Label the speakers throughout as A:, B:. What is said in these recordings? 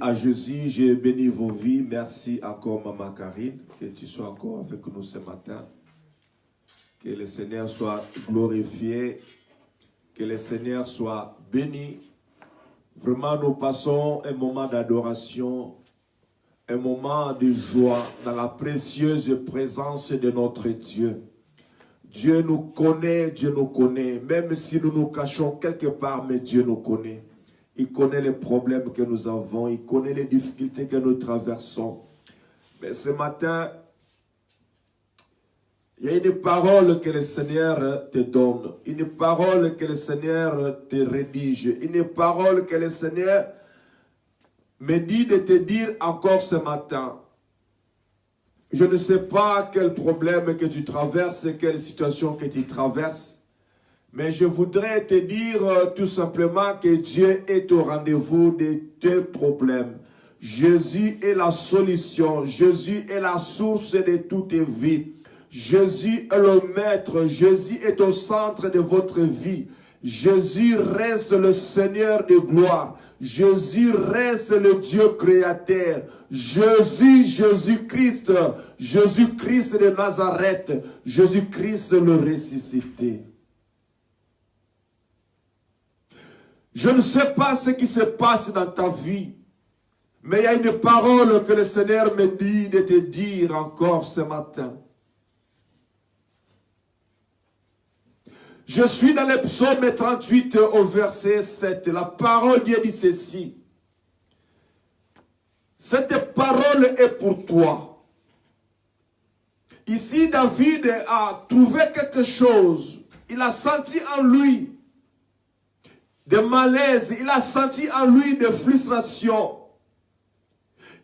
A: À Jésus, j'ai béni vos vies. Merci encore, Maman Karine, que tu sois encore avec nous ce matin. Que le Seigneur soit glorifié, que le Seigneur soit béni. Vraiment, nous passons un moment d'adoration, un moment de joie dans la précieuse présence de notre Dieu. Dieu nous connaît, même si nous nous cachons quelque part, mais Dieu nous connaît. Il connaît les problèmes que nous avons, il connaît les difficultés que nous traversons. Mais ce matin, il y a une parole que le Seigneur te donne, une parole que le Seigneur te rédige, une parole que le Seigneur me dit de te dire encore ce matin. Je ne sais pas quel problème que tu traverses, quelle situation que tu traverses, mais je voudrais te dire tout simplement que Dieu est au rendez-vous de tes problèmes. Jésus est la solution, Jésus est la source de toutes tes vies. Jésus est le maître, Jésus est au centre de votre vie. Jésus reste le Seigneur de gloire. Jésus reste le Dieu créateur. Jésus-Christ de Nazareth, Jésus-Christ le ressuscité. Je ne sais pas ce qui se passe dans ta vie, mais il y a une parole que le Seigneur me dit de te dire encore ce matin. Je suis dans le psaume 38 au verset 7. La parole Dieu dit ceci. Cette parole est pour toi. Ici, David a trouvé quelque chose. Il a senti en lui de malaise. Il a senti en lui de frustration.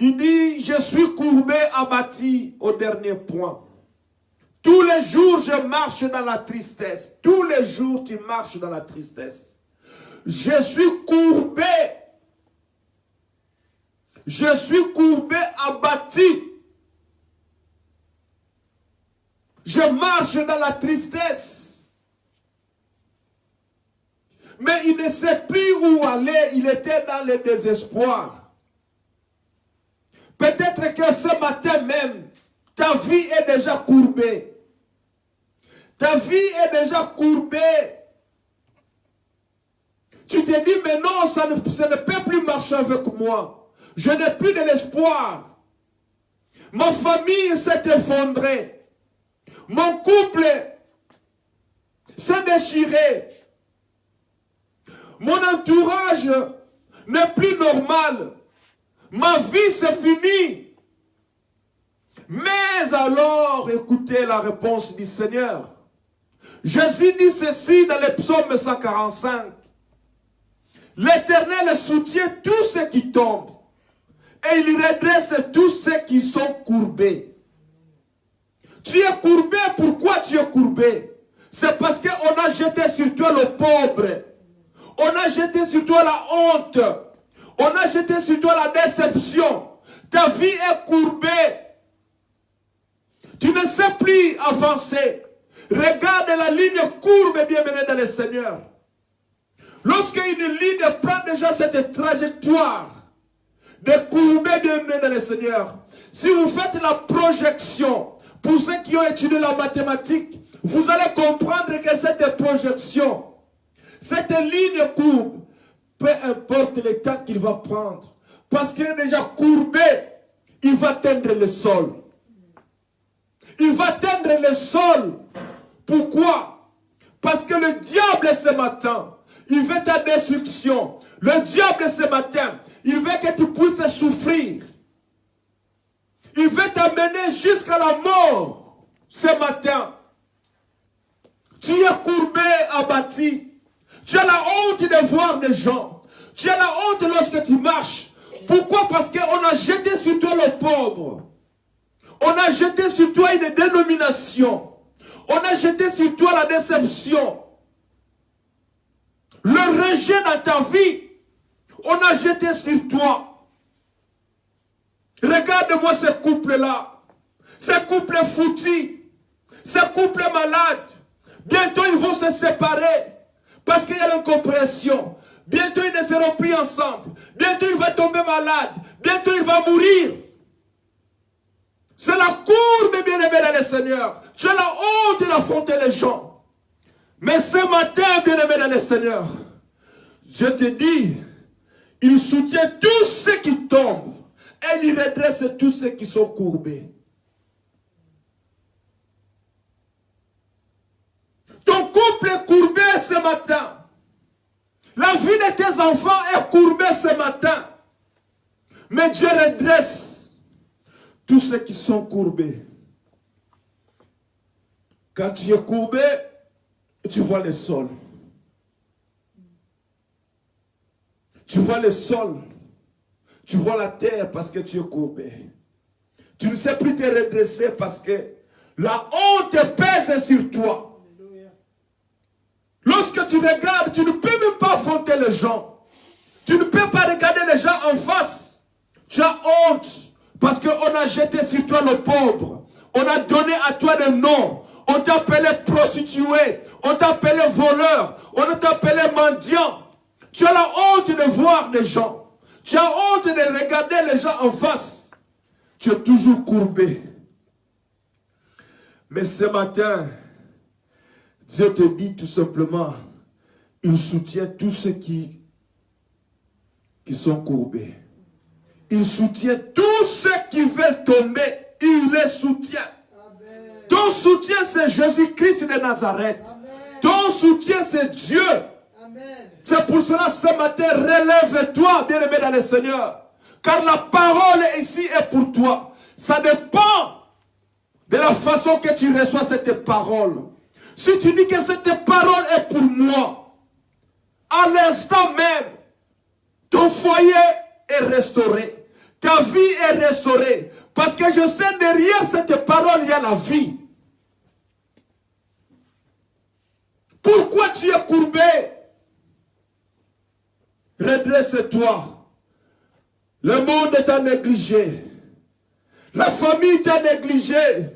A: Il dit, je suis courbé, abattu au dernier point. Tous les jours, je marche dans la tristesse. Tous les jours, tu marches dans la tristesse. Je suis courbé. Je suis courbé, abattu. Je marche dans la tristesse. Mais il ne sait plus où aller. Il était dans le désespoir. Peut-être que ce matin même, ta vie est déjà courbée. Ta vie est déjà courbée. Tu te dis, mais non, ça ne peut plus marcher avec moi. Je n'ai plus de l'espoir. Ma famille s'est effondrée. Mon couple s'est déchiré. Mon entourage n'est plus normal. Ma vie, c'est fini. Mais alors, écoutez la réponse du Seigneur. Jésus dit ceci dans le psaume 145. L'Éternel soutient tous ceux qui tombent et il redresse tous ceux qui sont courbés. Tu es courbé, pourquoi tu es courbé? C'est parce qu'on a jeté sur toi le pauvre. On a jeté sur toi la honte. On a jeté sur toi la déception. Ta vie est courbée. Tu ne sais plus avancer. Regarde la ligne courbe bien menée dans le Seigneur. Lorsqu'une ligne prend déjà cette trajectoire de courber bien menée dans le Seigneur, si vous faites la projection, pour ceux qui ont étudié la mathématique, vous allez comprendre que cette projection, cette ligne courbe, peu importe le temps qu'il va prendre, parce qu'il est déjà courbé, il va atteindre le sol. Il va atteindre le sol. Pourquoi? Parce que le diable ce matin, il veut ta destruction. Le diable ce matin, il veut que tu puisses souffrir. Il veut t'amener jusqu'à la mort ce matin. Tu es courbé, abattu. Tu as la honte de voir des gens. Tu as la honte lorsque tu marches. Pourquoi? Parce qu'on a jeté sur toi le pauvre. On a jeté sur toi une dénomination. On a jeté sur toi la déception. Le rejet dans ta vie. On a jeté sur toi. Regarde-moi ce couple-là. Ce couple foutu. Ce couple malade. Bientôt ils vont se séparer. Parce qu'il y a l'incompréhension. Bientôt ils ne seront plus ensemble. Bientôt il va tomber malade. Bientôt il va mourir. C'est la courbe, bien-aimé dans le Seigneur. Tu as la honte d'affronter les gens. Mais ce matin, bien-aimé dans le Seigneur, je te dis, il soutient tous ceux qui tombent et il redresse tous ceux qui sont courbés. Ton couple est courbé ce matin. La vie de tes enfants est courbée ce matin. Mais Dieu redresse tous ceux qui sont courbés. Quand tu es courbé, tu vois le sol. Tu vois le sol. Tu vois la terre parce que tu es courbé. Tu ne sais plus te redresser parce que la honte pèse sur toi. Lorsque tu regardes, tu ne peux même pas affronter les gens. Tu ne peux pas regarder les gens en face. Tu as honte parce qu'on a jeté sur toi le pauvre. On a donné à toi le nom. On t'a appelé prostituée. On t'a appelé voleur. On t'a appelé mendiant. Tu as la honte de voir les gens. Tu as honte de regarder les gens en face. Tu es toujours courbé. Mais ce matin, Dieu te dit tout simplement, il soutient tous ceux qui sont courbés. Il soutient tous ceux qui veulent tomber. Il les soutient. Amen. Ton soutien, c'est Jésus-Christ de Nazareth. Amen. Ton soutien, c'est Dieu. C'est pour cela, ce matin, relève-toi, bien-aimé dans le Seigneur. Car la parole ici est pour toi. Ça dépend de la façon que tu reçois cette parole. Si tu dis que cette parole est pour moi, à l'instant même, ton foyer est restauré. Ta vie est restaurée. Parce que je sais, derrière cette parole, il y a la vie. Pourquoi tu es courbé? Redresse-toi. Le monde t'a négligé. La famille t'a négligé.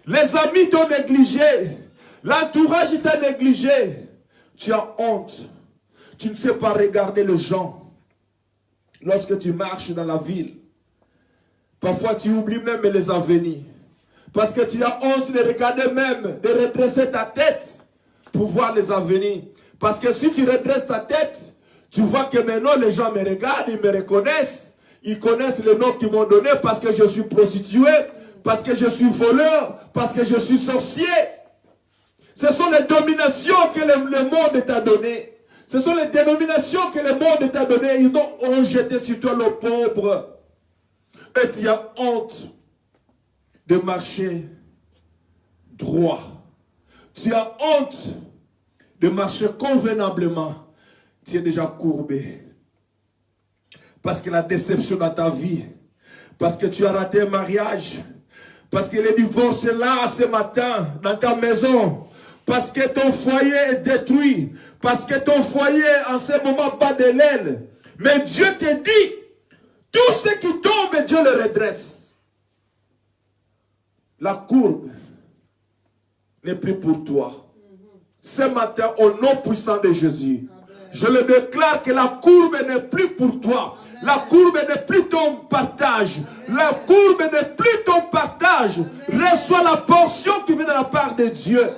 A: Les amis t'ont négligé. L'entourage t'a négligé. Tu as honte. Tu ne sais pas regarder les gens. Lorsque tu marches dans la ville, parfois tu oublies même les avenirs. Parce que tu as honte de regarder même, de redresser ta tête pour voir les avenirs. Parce que si tu redresses ta tête, tu vois que maintenant les gens me regardent, ils me reconnaissent. Ils connaissent le nom qu'ils m'ont donné parce que je suis prostitué, parce que je suis voleur, parce que je suis sorcier. Ce sont les dominations que le monde t'a données. Ce sont les dénominations que le monde t'a données. Ils ont jeté sur toi le pauvre. Et tu as honte de marcher droit. Tu as honte de marcher convenablement. Tu es déjà courbé. Parce que la déception dans ta vie. Parce que tu as raté un mariage. Parce que le divorce est là ce matin dans ta maison. Parce que ton foyer est détruit. Parce que ton foyer en ce moment bat de l'aile. Mais Dieu te dit, tout ce qui tombe, Dieu le redresse. La courbe n'est plus pour toi. Ce matin, au nom puissant de Jésus, je le déclare que la courbe n'est plus pour toi. La courbe n'est plus ton partage. La courbe n'est plus ton partage. Reçois la portion qui vient de la part de Dieu.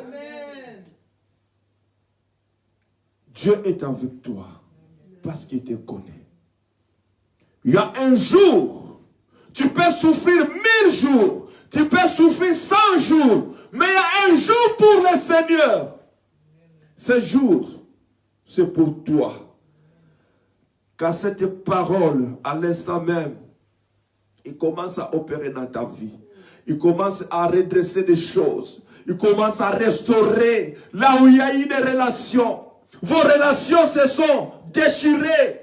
A: Dieu est avec toi parce qu'il te connaît. Il y a un jour, tu peux souffrir 1000 jours, tu peux souffrir 100 jours, mais il y a un jour pour le Seigneur. Ce jour, c'est pour toi. Car cette parole, à l'instant même, il commence à opérer dans ta vie. Il commence à redresser des choses. Il commence à restaurer là où il y a eu des relations. Vos relations se sont déchirées.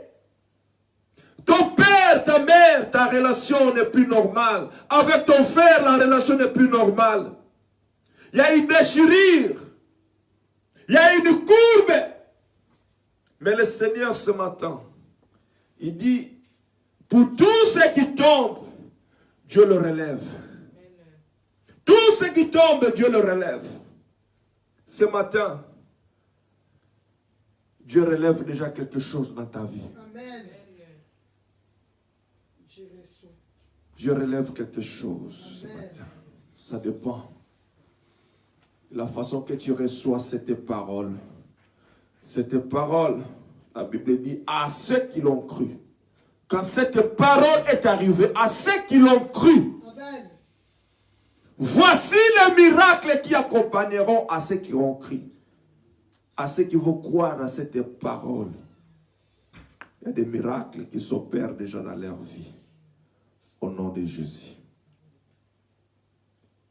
A: Ton père, ta mère, ta relation n'est plus normale. Avec ton frère, la relation n'est plus normale. Il y a une déchirure. Il y a une courbe. Mais le Seigneur ce matin, il dit, pour tous ceux qui tombent, Dieu le relève. Tous ceux qui tombent, Dieu le relève. Ce matin, Dieu relève déjà quelque chose dans ta vie.
B: Amen.
A: Je relève quelque chose ce matin. Ça dépend de la façon que tu reçois cette parole. Cette parole, la Bible dit, à ceux qui l'ont cru. Quand cette parole est arrivée, à ceux qui l'ont cru, voici les miracles qui accompagneront à ceux qui ont cru. À ceux qui vont croire à cette parole. Il y a des miracles qui s'opèrent déjà dans leur vie. Au nom de Jésus.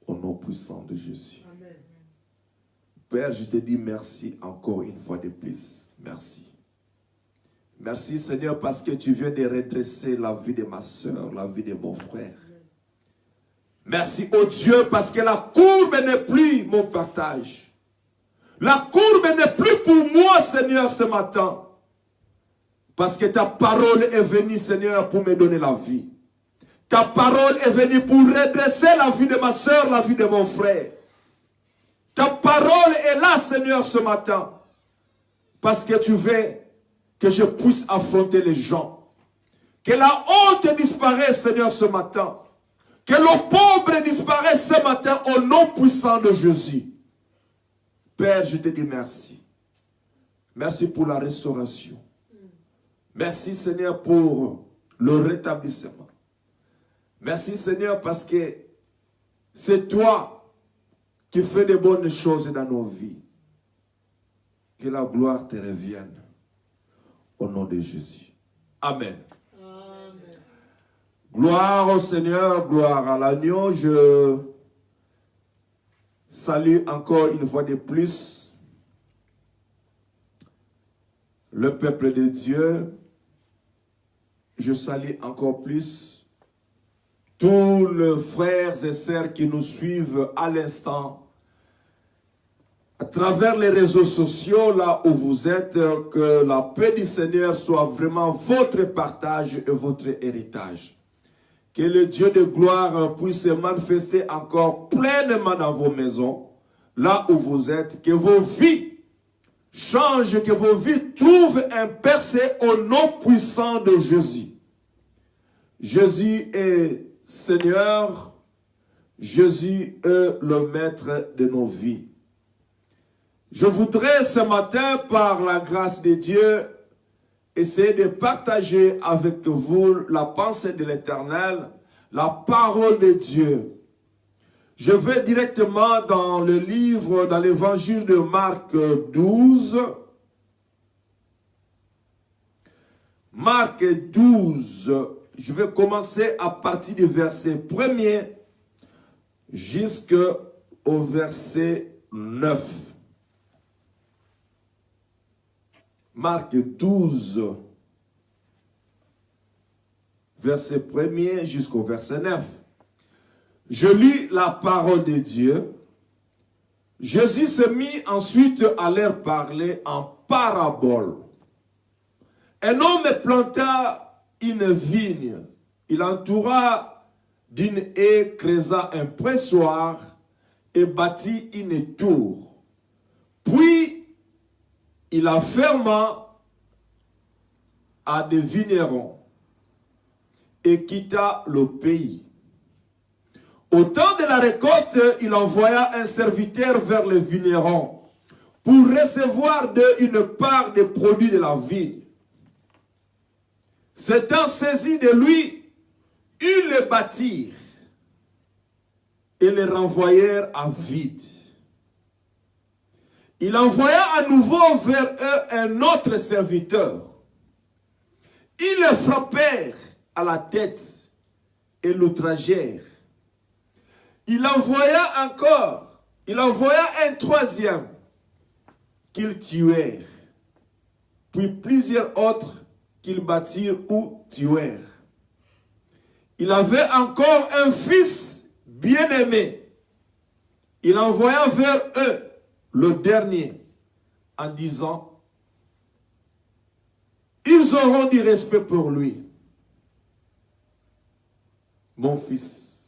A: Au nom puissant de Jésus. Amen. Père, je te dis merci encore une fois de plus. Merci. Merci Seigneur parce que tu viens de redresser la vie de ma soeur, la vie de mon frère. Merci oh Dieu parce que la courbe n'est plus mon partage. La courbe n'est plus pour moi Seigneur ce matin. Parce que ta parole est venue Seigneur pour me donner la vie. Ta parole est venue pour redresser la vie de ma soeur, la vie de mon frère. Ta parole est là, Seigneur, ce matin. Parce que tu veux que je puisse affronter les gens. Que la honte disparaisse, Seigneur, ce matin. Que le pauvre disparaisse ce matin au nom puissant de Jésus. Père, je te dis merci. Merci pour la restauration. Merci, Seigneur, pour le rétablissement. Merci Seigneur parce que c'est toi qui fais de bonnes choses dans nos vies. Que la gloire te revienne. Au nom de Jésus. Amen. Amen. Gloire au Seigneur, gloire à l'agneau. Je salue encore une fois de plus le peuple de Dieu. Je salue encore plus tous les frères et sœurs qui nous suivent à l'instant, à travers les réseaux sociaux, là où vous êtes, que la paix du Seigneur soit vraiment votre partage et votre héritage. Que le Dieu de gloire puisse se manifester encore pleinement dans vos maisons, là où vous êtes, que vos vies changent, que vos vies trouvent un percé au nom puissant de Jésus. Jésus est Seigneur, Jésus est le maître de nos vies. Je voudrais ce matin, par la grâce de Dieu, essayer de partager avec vous la pensée de l'Éternel, la parole de Dieu. Je vais directement dans le livre, dans l'évangile de Marc 12. Marc 12. Je vais commencer à partir du verset 1er jusqu'au verset 9. Marc 12, verset 1er jusqu'au verset 9. Je lis la parole de Dieu. Jésus se mit ensuite à leur parler en parabole. Un homme planta une vigne, il entoura d'une haie, creusa un pressoir et bâtit une tour. Puis, il la ferma à des vignerons et quitta le pays. Au temps de la récolte, il envoya un serviteur vers les vignerons pour recevoir d'eux une part des produits de la vigne. S'étant saisi de lui, ils le battirent et le renvoyèrent à vide. Il envoya à nouveau vers eux un autre serviteur. Ils le frappèrent à la tête et l'outragèrent. Il envoya un troisième qu'ils tuèrent, puis plusieurs autres qu'ils battirent ou tuèrent. Il avait encore un fils bien-aimé. Il envoya vers eux le dernier en disant, ils auront du respect pour lui. Mon fils.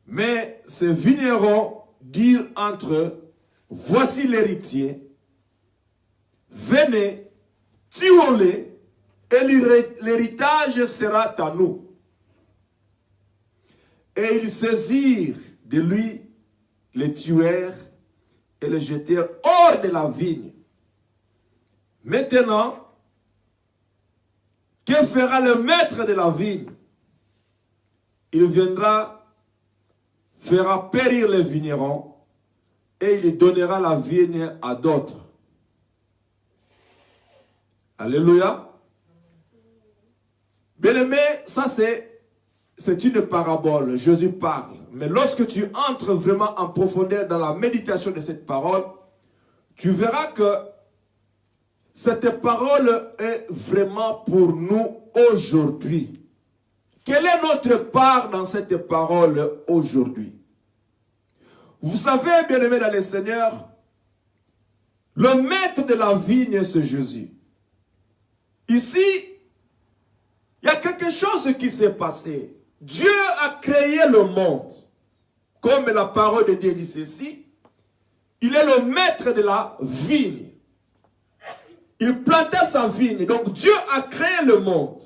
A: Mais ces vignerons dirent entre eux, voici l'héritier, venez, tuons-le et l'héritage sera à nous. Et ils saisirent de lui, les tuèrent et le jetèrent hors de la vigne. Maintenant, que fera le maître de la vigne? Il viendra, fera périr les vignerons et il donnera la vigne à d'autres. Alléluia. Bien-aimé, ça c'est une parabole. Jésus parle. Mais lorsque tu entres vraiment en profondeur dans la méditation de cette parole, tu verras que cette parole est vraiment pour nous aujourd'hui. Quelle est notre part dans cette parole aujourd'hui? Vous savez, bien-aimés dans le Seigneur, le maître de la vigne, c'est Jésus. Ici, il y a quelque chose qui s'est passé. Dieu a créé le monde. Comme la parole de Dieu dit ceci, il est le maître de la vigne. Il plantait sa vigne. Donc Dieu a créé le monde.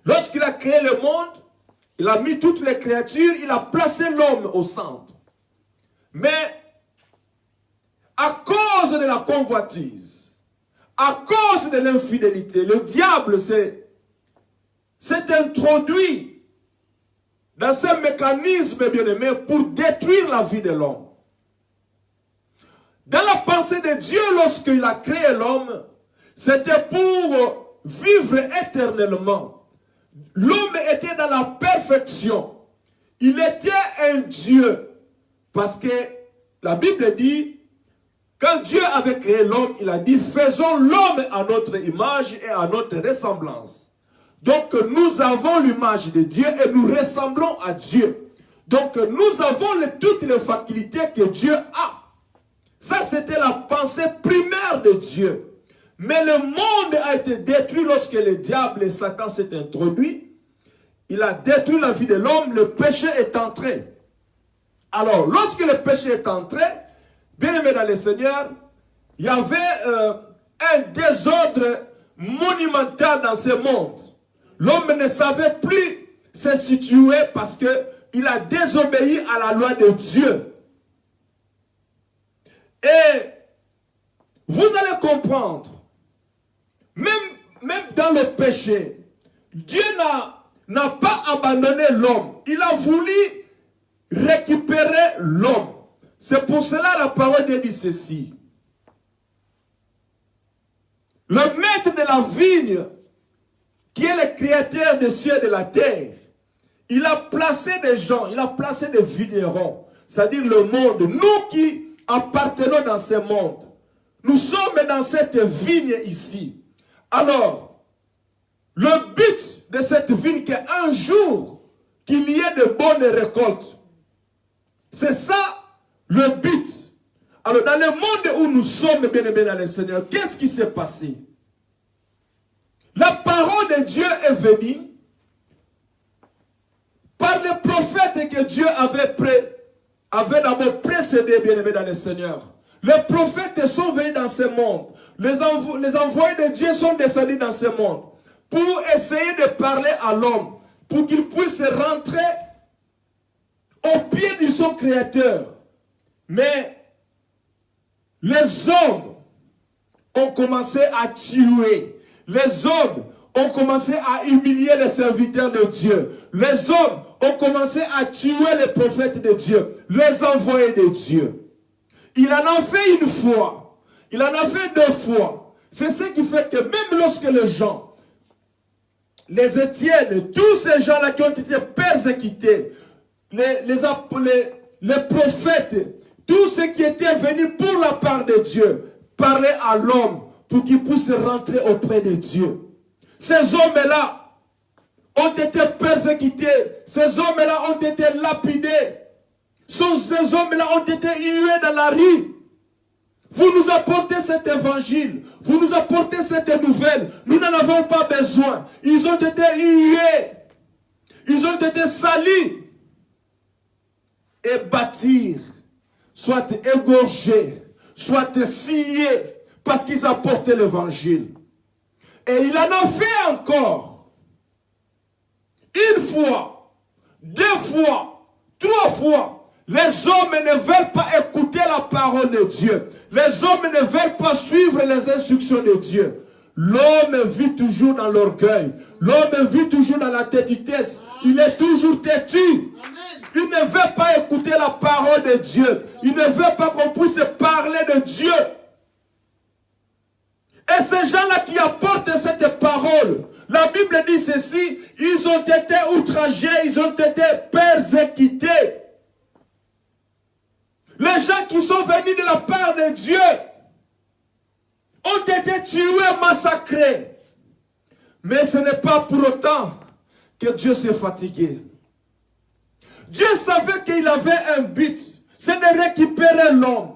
A: Lorsqu'il a créé le monde, il a mis toutes les créatures, il a placé l'homme au centre. Mais à cause de la convoitise, à cause de l'infidélité, le diable s'est introduit dans ce mécanisme, bien-aimé, pour détruire la vie de l'homme. Dans la pensée de Dieu, lorsqu'il a créé l'homme, c'était pour vivre éternellement. L'homme était dans la perfection. Il était un Dieu. Parce que la Bible dit, quand Dieu avait créé l'homme, il a dit, faisons l'homme à notre image et à notre ressemblance. Donc nous avons l'image de Dieu et nous ressemblons à Dieu. Donc nous avons toutes les facultés que Dieu a. Ça c'était la pensée primaire de Dieu. Mais le monde a été détruit lorsque le diable et Satan s'est introduit. Il a détruit la vie de l'homme, le péché est entré. Alors, lorsque le péché est entré, bien aimé dans le Seigneur, il y avait un désordre monumental dans ce monde. L'homme ne savait plus se situer parce qu'il a désobéi à la loi de Dieu. Et vous allez comprendre, même dans le péché, Dieu n'a pas abandonné l'homme. Il a voulu récupérer l'homme. C'est pour cela la parole de Dieu dit ceci. Le maître de la vigne, qui est le créateur des cieux et de la terre, il a placé des gens, il a placé des vignerons, c'est-à-dire le monde. Nous qui appartenons dans ce monde, nous sommes dans cette vigne ici. Alors, le but de cette vigne, qu'un jour, qu'il y ait de bonnes récoltes. C'est ça le but. Alors, dans le monde où nous sommes, bien aimés dans le Seigneur, qu'est-ce qui s'est passé? La parole de Dieu est venue par les prophètes que Dieu avait d'abord précédé, bien aimés dans le Seigneur. Les prophètes sont venus dans ce monde. Les envoyés de Dieu sont descendus dans ce monde pour essayer de parler à l'homme, pour qu'il puisse rentrer au pied de son Créateur. Mais les hommes ont commencé à tuer. Les hommes ont commencé à humilier les serviteurs de Dieu. Les hommes ont commencé à tuer les prophètes de Dieu, les envoyés de Dieu. Il en a fait une fois. Il en a fait deux fois. C'est ce qui fait que même lorsque les gens, les Étienne, tous ces gens-là qui ont été persécutés, les prophètes, tous ceux qui étaient venus pour la part de Dieu, parlaient à l'homme pour qu'il puisse rentrer auprès de Dieu. Ces hommes-là ont été persécutés. Ces hommes-là ont été lapidés. Ces hommes-là ont été hués dans la rue. Vous nous apportez cet évangile. Vous nous apportez cette nouvelle. Nous n'en avons pas besoin. Ils ont été hués. Ils ont été salis. Et bâtir, soit égorgés, soit sciés, parce qu'ils apportaient l'évangile. Et il en a fait encore. Une fois, deux fois, trois fois. Les hommes ne veulent pas écouter la parole de Dieu. Les hommes ne veulent pas suivre les instructions de Dieu. L'homme vit toujours dans l'orgueil. L'homme vit toujours dans la têtitesse. Il est toujours têtu. Il ne veut pas écouter la parole de Dieu. Il ne veut pas qu'on puisse parler de Dieu. Et ces gens-là qui apportent cette parole, la Bible dit ceci, ils ont été outragés, ils ont été persécutés. Les gens qui sont venus de la part de Dieu ont été tués, massacrés. Mais ce n'est pas pour autant que Dieu s'est fatigué. Dieu savait qu'il avait un but, c'est de récupérer l'homme.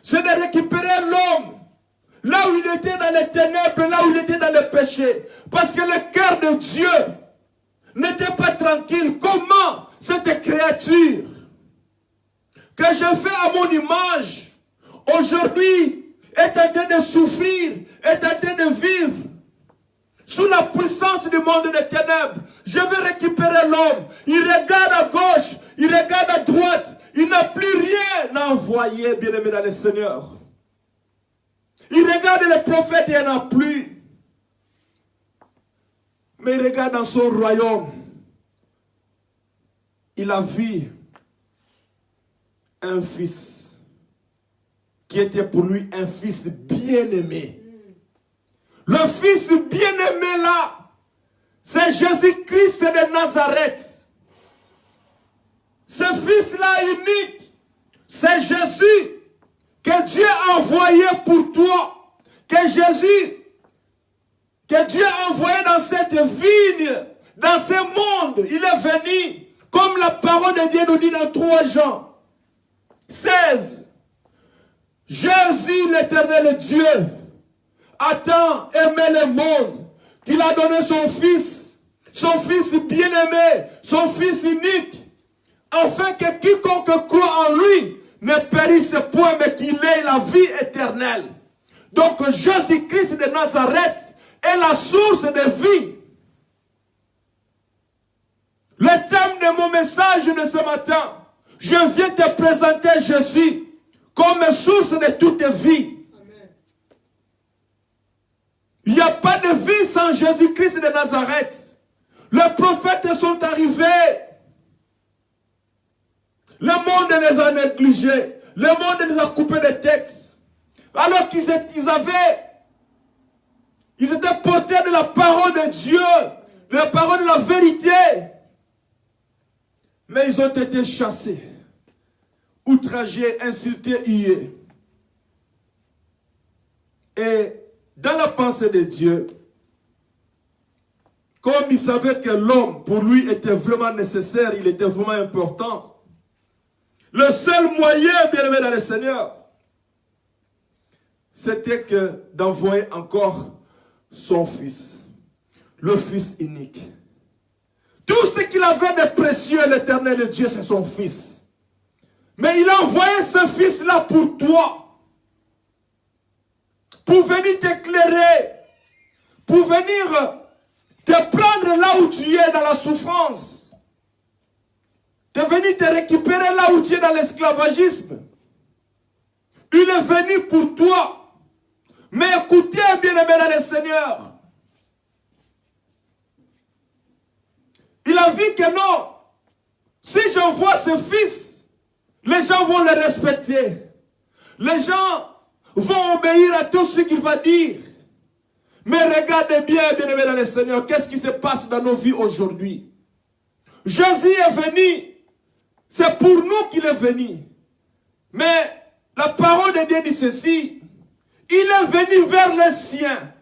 A: C'est de récupérer l'homme. Là où il était dans les ténèbres, là où il était dans le péché. Parce que le cœur de Dieu n'était pas tranquille. Comment cette créature que je fais à mon image, aujourd'hui, est en train de souffrir, est en train de vivre sous la puissance du monde des ténèbres. Je vais récupérer l'homme. Il regarde à gauche, il regarde à droite. Il n'a plus rien à envoyer, bien-aimé dans le Seigneur. Il regarde les prophètes, il n'y en a plus. Mais il regarde dans son royaume. Il a vu un fils qui était pour lui un fils bien-aimé. Le fils bien-aimé là, c'est Jésus-Christ de Nazareth. Ce fils-là unique, c'est Jésus que Dieu a envoyé pour toi. Que Dieu a envoyé dans cette vigne, dans ce monde. Il est venu, comme la parole de Dieu nous dit dans 3 Jean 16. Jésus, l'éternel Dieu, a tant aimé le monde qu'il a donné son fils bien-aimé, son fils unique, afin que quiconque croit en lui ne périsse point, mais qu'il ait la vie éternelle. Donc Jésus-Christ de Nazareth est la source de vie. Le thème de mon message de ce matin, je viens te présenter Jésus comme source de toute vie. Il n'y a pas de vie sans Jésus-Christ de Nazareth. Les prophètes sont arrivés. Le monde les a négligés. Le monde les a coupés de tête. Alors qu'ils étaient portés de la parole de Dieu, de la parole de la vérité. Mais ils ont été chassés, outragés, insultés, hués. Et dans la pensée de Dieu, comme il savait que l'homme, pour lui, était vraiment nécessaire, il était vraiment important, le seul moyen, bien-aimé dans le Seigneur, c'était que d'envoyer encore son fils, le fils unique. Tout ce qu'il avait de précieux, l'éternel Dieu, c'est son fils. Mais il a envoyé ce fils-là pour toi. Pour venir t'éclairer, pour venir te prendre là où tu es dans la souffrance, de venir te récupérer là où tu es dans l'esclavagisme. Il est venu pour toi. Mais écoutez, bien-aimé dans le Seigneur, il a vu que non, si j'envoie ce fils, les gens vont le respecter. Les gens vont obéir à tout ce qu'il va dire. Mais regardez bien, bien-aimés dans le Seigneur, qu'est-ce qui se passe dans nos vies aujourd'hui. Jésus est venu, c'est pour nous qu'il est venu. Mais la parole de Dieu dit ceci, il est venu vers les siens,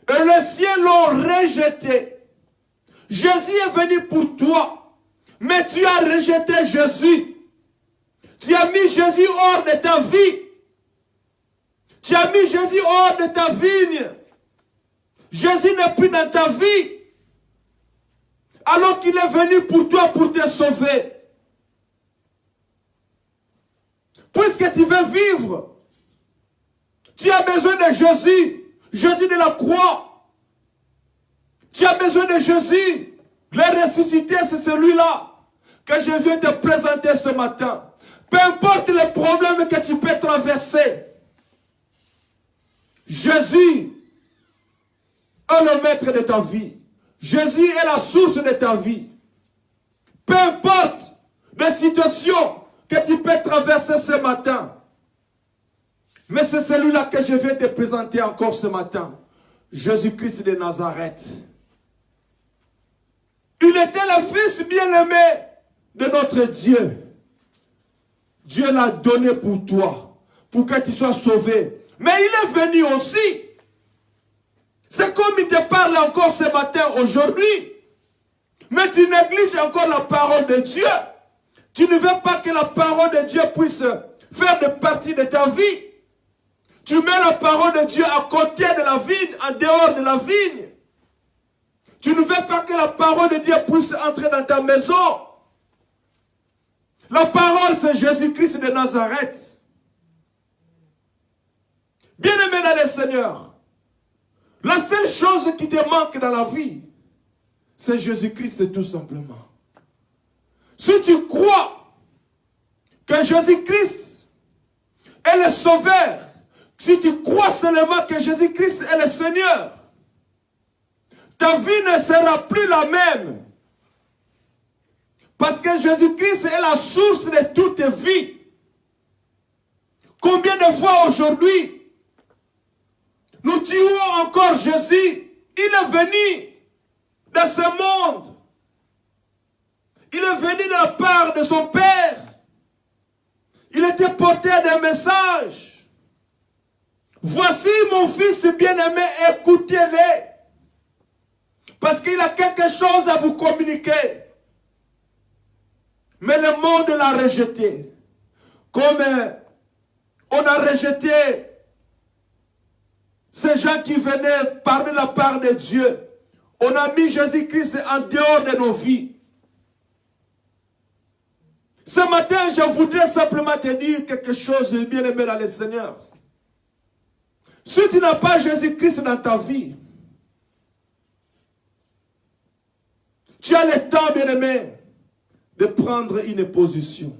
A: et les siens l'ont rejeté. Jésus est venu pour toi, mais tu as rejeté Jésus. Tu as mis Jésus hors de ta vie. Tu as mis Jésus hors de ta vigne. Jésus n'est plus dans ta vie. Alors qu'il est venu pour toi pour te sauver. Puisque tu veux vivre, tu as besoin de Jésus. Jésus de la croix. Tu as besoin de Jésus. Le ressuscité, c'est celui-là que je viens te présenter ce matin. Peu importe les problèmes que tu peux traverser, Jésus est le maître de ta vie. Jésus est la source de ta vie. Peu importe les situations que tu peux traverser ce matin, mais c'est celui-là que je viens te présenter encore ce matin. Jésus-Christ de Nazareth. Il était le fils bien-aimé de notre Dieu. Dieu l'a donné pour toi, pour que tu sois sauvé. Mais il est venu aussi. C'est comme il te parle encore ce matin, aujourd'hui. Mais tu négliges encore la parole de Dieu. Tu ne veux pas que la parole de Dieu puisse faire de partie de ta vie. Tu mets la parole de Dieu à côté de la vigne, en dehors de la vigne. Tu ne veux pas que la parole de Dieu puisse entrer dans ta maison. La parole, c'est Jésus-Christ de Nazareth. Bien-aimé dans le Seigneur, la seule chose qui te manque dans la vie, c'est Jésus-Christ tout simplement. Si tu crois que Jésus-Christ est le Sauveur, si tu crois seulement que Jésus-Christ est le Seigneur, ta vie ne sera plus la même. Parce que Jésus-Christ est la source de toute vie. Combien de fois aujourd'hui, nous tuons encore Jésus? Il est venu dans ce monde. Il est venu de la part de son Père. Il était porteur d'un message. Voici mon fils bien-aimé, écoutez-le. Parce qu'il a quelque chose à vous communiquer. Mais le monde l'a rejeté. Comme on a rejeté ces gens qui venaient parler de la part de Dieu. On a mis Jésus-Christ en dehors de nos vies. Ce matin, je voudrais simplement te dire quelque chose de bien-aimé dans le Seigneur. Si tu n'as pas Jésus-Christ dans ta vie, tu as le temps, bien-aimé, de prendre une position.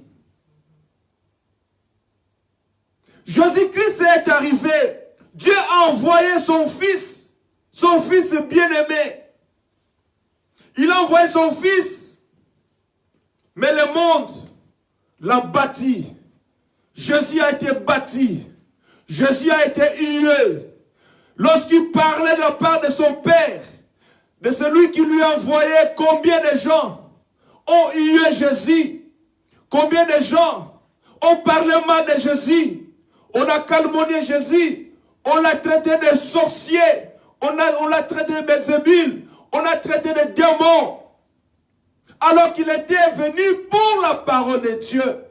A: Jésus-Christ est arrivé. Dieu a envoyé son fils bien-aimé. Il a envoyé son fils, mais le monde l'a bâti. Jésus a été bâti. Jésus a été hué. Lorsqu'il parlait de la part de son Père, de celui qui lui a envoyé, combien de gens ont hué Jésus? Combien de gens ont parlé mal de Jésus? On a calomnié Jésus. On l'a traité de sorcier. On l'a traité de Belzébul. On a traité de démon. Alors qu'il était venu pour la parole de Dieu.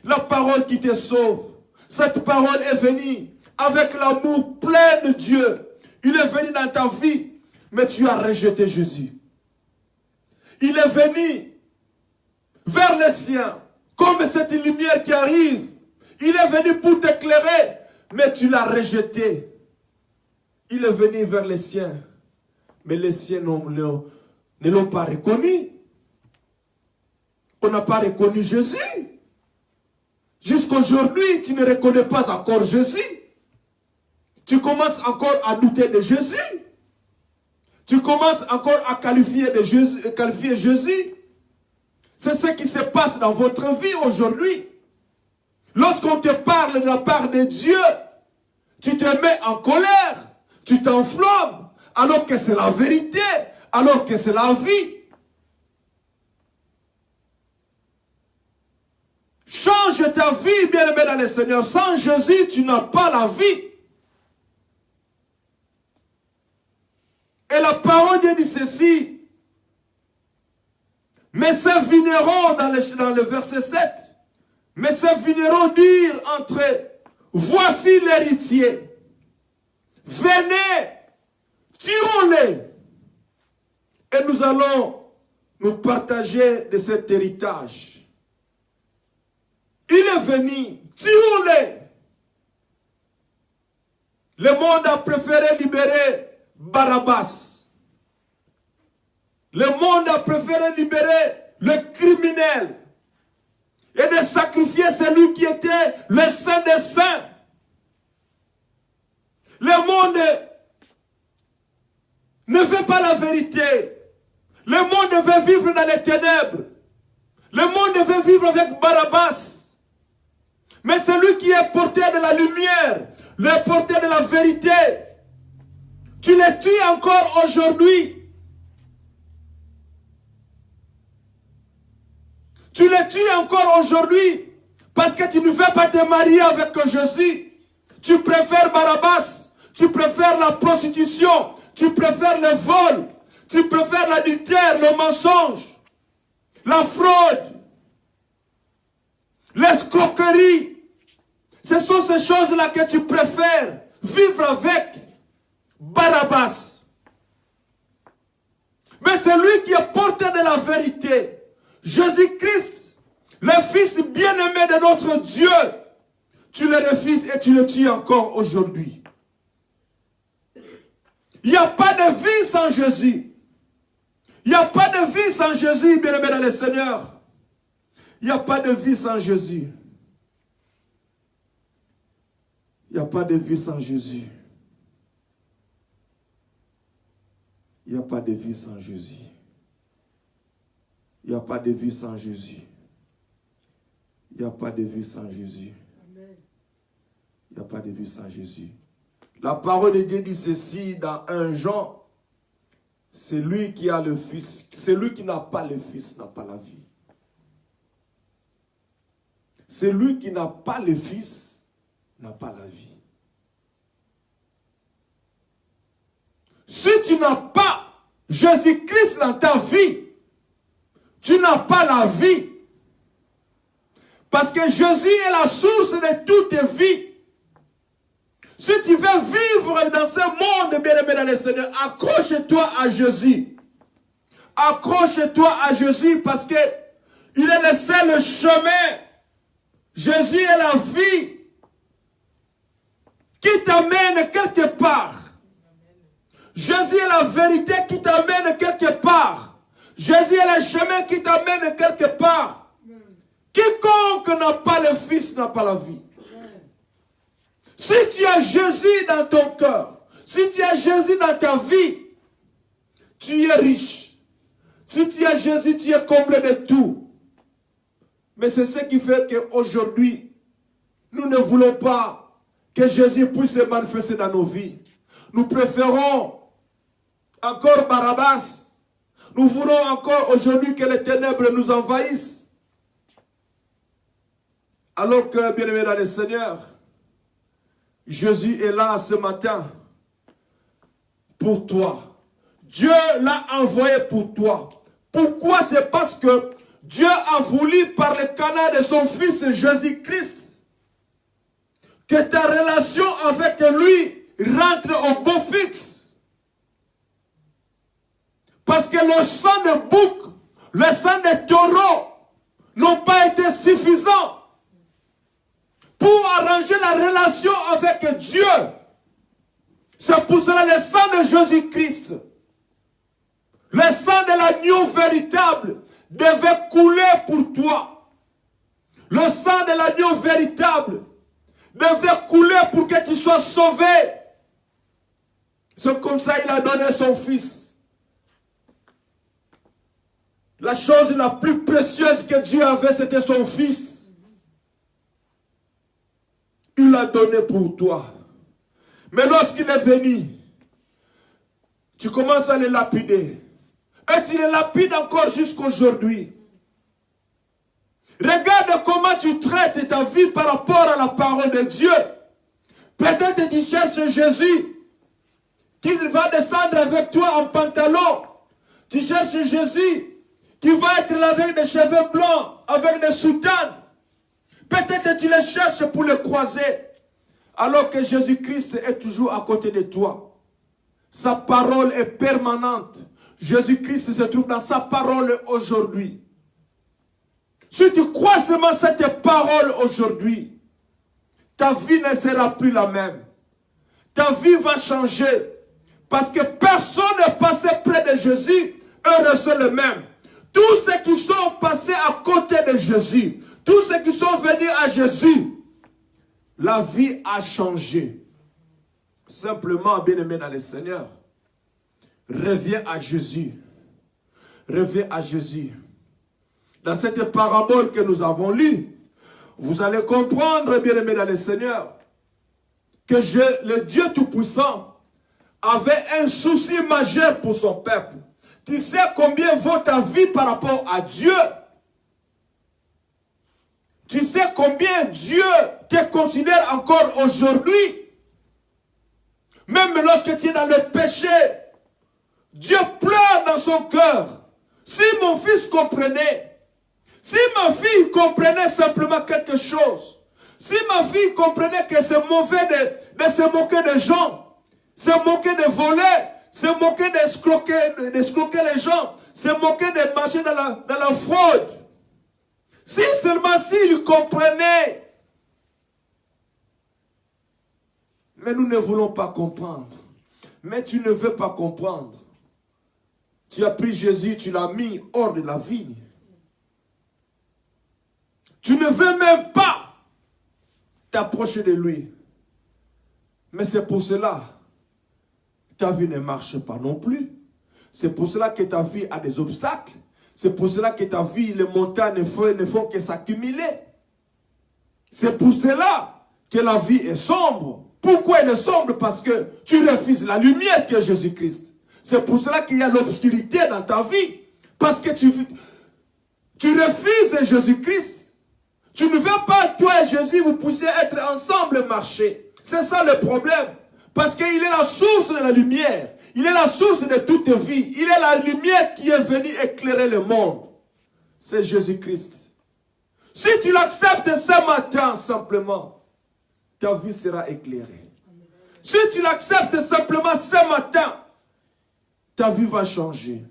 A: La parole qui te sauve. Cette parole est venue avec l'amour plein de Dieu. Il est venu dans ta vie. Mais tu as rejeté Jésus. Il est venu vers les siens. Comme cette lumière qui arrive. Il est venu pour t'éclairer. Mais tu l'as rejeté. Il est venu vers les siens. Mais les siens ne l'ont pas reconnu. On n'a pas reconnu Jésus. Jusqu'aujourd'hui, tu ne reconnais pas encore Jésus. Tu commences encore à douter de Jésus. Tu commences encore à qualifier Jésus. C'est ce qui se passe dans votre vie aujourd'hui. Lorsqu'on te parle de la part de Dieu, tu te mets en colère, tu t'enflammes, alors que c'est la vérité, alors que c'est la vie. Change ta vie, bien-aimé dans le Seigneur. Sans Jésus, tu n'as pas la vie. Et la parole de Dieu dit ceci. Mais ces vignerons, dans le verset 7, mais ces vignerons dirent entre eux, voici l'héritier. Venez, tirons-les. Et nous allons nous partager de cet héritage. Il est venu, tirons-les. Le monde a préféré libérer Barabbas. Le monde a préféré libérer le criminel et de sacrifier celui qui était le saint des saints. Le monde ne veut pas la vérité. Le monde veut vivre dans les ténèbres. Le monde veut vivre avec Barabbas. Mais celui qui est porteur de la lumière, le porteur de la vérité, tu le tues encore aujourd'hui. Tu le tues encore aujourd'hui parce que tu ne veux pas te marier avec Jésus. Tu préfères Barabbas, tu préfères la prostitution, tu préfères le vol, tu préfères l'adultère, le mensonge, la fraude, l'escroquerie. Ce sont ces choses-là que tu préfères vivre avec Barabbas. Mais c'est lui qui est porteur de la vérité. Jésus-Christ, le Fils bien-aimé de notre Dieu, tu le refuses et tu le tues encore aujourd'hui. Il n'y a pas de vie sans Jésus. Il n'y a pas de vie sans Jésus, bien-aimé dans le Seigneur. Il n'y a pas de vie sans Jésus. Il n'y a pas de vie sans Jésus. Il n'y a pas de vie sans Jésus. Il n'y a pas de vie sans Jésus. Il n'y a pas de vie sans Jésus. Il n'y a pas de vie sans Jésus. La parole de Dieu dit ceci dans 1 Jean. C'est lui qui a le Fils. Celui qui n'a pas le Fils n'a pas la vie. Celui qui n'a pas le Fils n'a pas la vie. Si tu n'as pas Jésus-Christ dans ta vie, tu n'as pas la vie. Parce que Jésus est la source de toute vie. Si tu veux vivre dans ce monde, bien-aimé dans le Seigneur, accroche-toi à Jésus. Accroche-toi à Jésus parce que il est le seul chemin. Jésus est la vie qui t'amène quelque part. Jésus est la vérité qui t'amène quelque part. Jésus est le chemin qui t'amène quelque part. Quiconque n'a pas le Fils n'a pas la vie. Si tu as Jésus dans ton cœur, si tu as Jésus dans ta vie, tu es riche. Si tu as Jésus, tu es comblé de tout. Mais c'est ce qui fait qu'aujourd'hui, nous ne voulons pas que Jésus puisse se manifester dans nos vies. Nous préférons encore Barabbas. Nous voulons encore aujourd'hui que les ténèbres nous envahissent. Alors que, bien-aimé dans le Seigneur, Jésus est là ce matin pour toi. Dieu l'a envoyé pour toi. Pourquoi? C'est parce que Dieu a voulu par le canal de son Fils Jésus-Christ que ta relation avec lui rentre au beau fixe. Parce que le sang de bouc, le sang de taureau n'ont pas été suffisants pour arranger la relation avec Dieu. C'est pour cela le sang de Jésus-Christ, le sang de l'agneau véritable devait couler pour toi. Le sang de l'agneau véritable devait couler pour que tu sois sauvé. C'est comme ça qu'il a donné son Fils. La chose la plus précieuse que Dieu avait, c'était son Fils. Il l'a donné pour toi. Mais lorsqu'il est venu, tu commences à le lapider. Et tu le lapides encore jusqu'aujourd'hui. Regarde comment tu traites ta vie par rapport à la parole de Dieu. Peut-être tu cherches Jésus qui va descendre avec toi en pantalon. Tu cherches Jésus qui va être là avec des cheveux blancs, avec des soutanes. Peut-être tu le cherches pour le croiser. Alors que Jésus-Christ est toujours à côté de toi. Sa parole est permanente. Jésus-Christ se trouve dans sa parole aujourd'hui. Si tu crois seulement cette parole aujourd'hui, ta vie ne sera plus la même. ta vie va changer. Parce que personne n'est passé près de Jésus et reçoit le même. Tous ceux qui sont passés à côté de Jésus, tous ceux qui sont venus à Jésus, la vie a changé. Simplement, bien-aimé dans le Seigneur, reviens à Jésus. Reviens à Jésus. Dans cette parabole que nous avons lue, vous allez comprendre, bien-aimé dans le Seigneur, que le Dieu Tout-Puissant avait un souci majeur pour son peuple. Tu sais combien vaut ta vie par rapport à Dieu? Tu sais combien Dieu te considère encore aujourd'hui? Même lorsque tu es dans le péché, Dieu pleure dans son cœur. Si mon fils comprenait, si ma fille comprenait simplement quelque chose, si ma fille comprenait que c'est mauvais de se moquer des gens, se moquer de voler, se moquer d'escroquer les gens, se moquer de marcher dans la fraude. Si seulement s'il comprenait. Mais nous ne voulons pas comprendre. Mais tu ne veux pas comprendre. Tu as pris Jésus, tu l'as mis hors de la vigne. Tu ne veux même pas t'approcher de lui. Mais c'est pour cela que ta vie ne marche pas non plus. C'est pour cela que ta vie a des obstacles. C'est pour cela que ta vie, les montagnes ne font que s'accumuler. C'est pour cela que la vie est sombre. Pourquoi elle est sombre? Parce que tu refuses la lumière qui est Jésus-Christ. C'est pour cela qu'il y a l'obscurité dans ta vie. Parce que tu refuses Jésus-Christ. Tu ne veux pas, toi et Jésus, vous puissiez être ensemble et marcher. C'est ça le problème. Parce qu'il est la source de la lumière. Il est la source de toute vie. Il est la lumière qui est venue éclairer le monde. C'est Jésus-Christ. Si tu l'acceptes ce matin simplement, ta vie sera éclairée. Si tu l'acceptes simplement ce matin, ta vie va changer.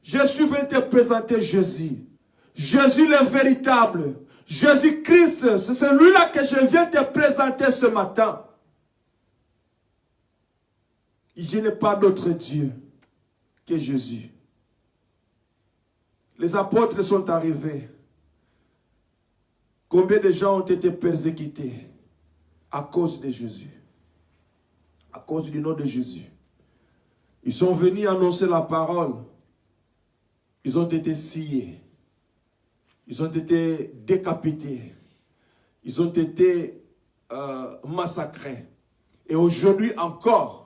A: Je suis venu te présenter Jésus. Jésus le véritable. Jésus-Christ, c'est celui-là que je viens te présenter ce matin. Je n'ai pas d'autre Dieu que Jésus. Les apôtres sont arrivés. Combien de gens ont été persécutés à cause de Jésus? À cause du nom de Jésus. Ils sont venus annoncer la parole. Ils ont été sciés. Ils ont été décapités. Ils ont été massacrés. Et aujourd'hui encore,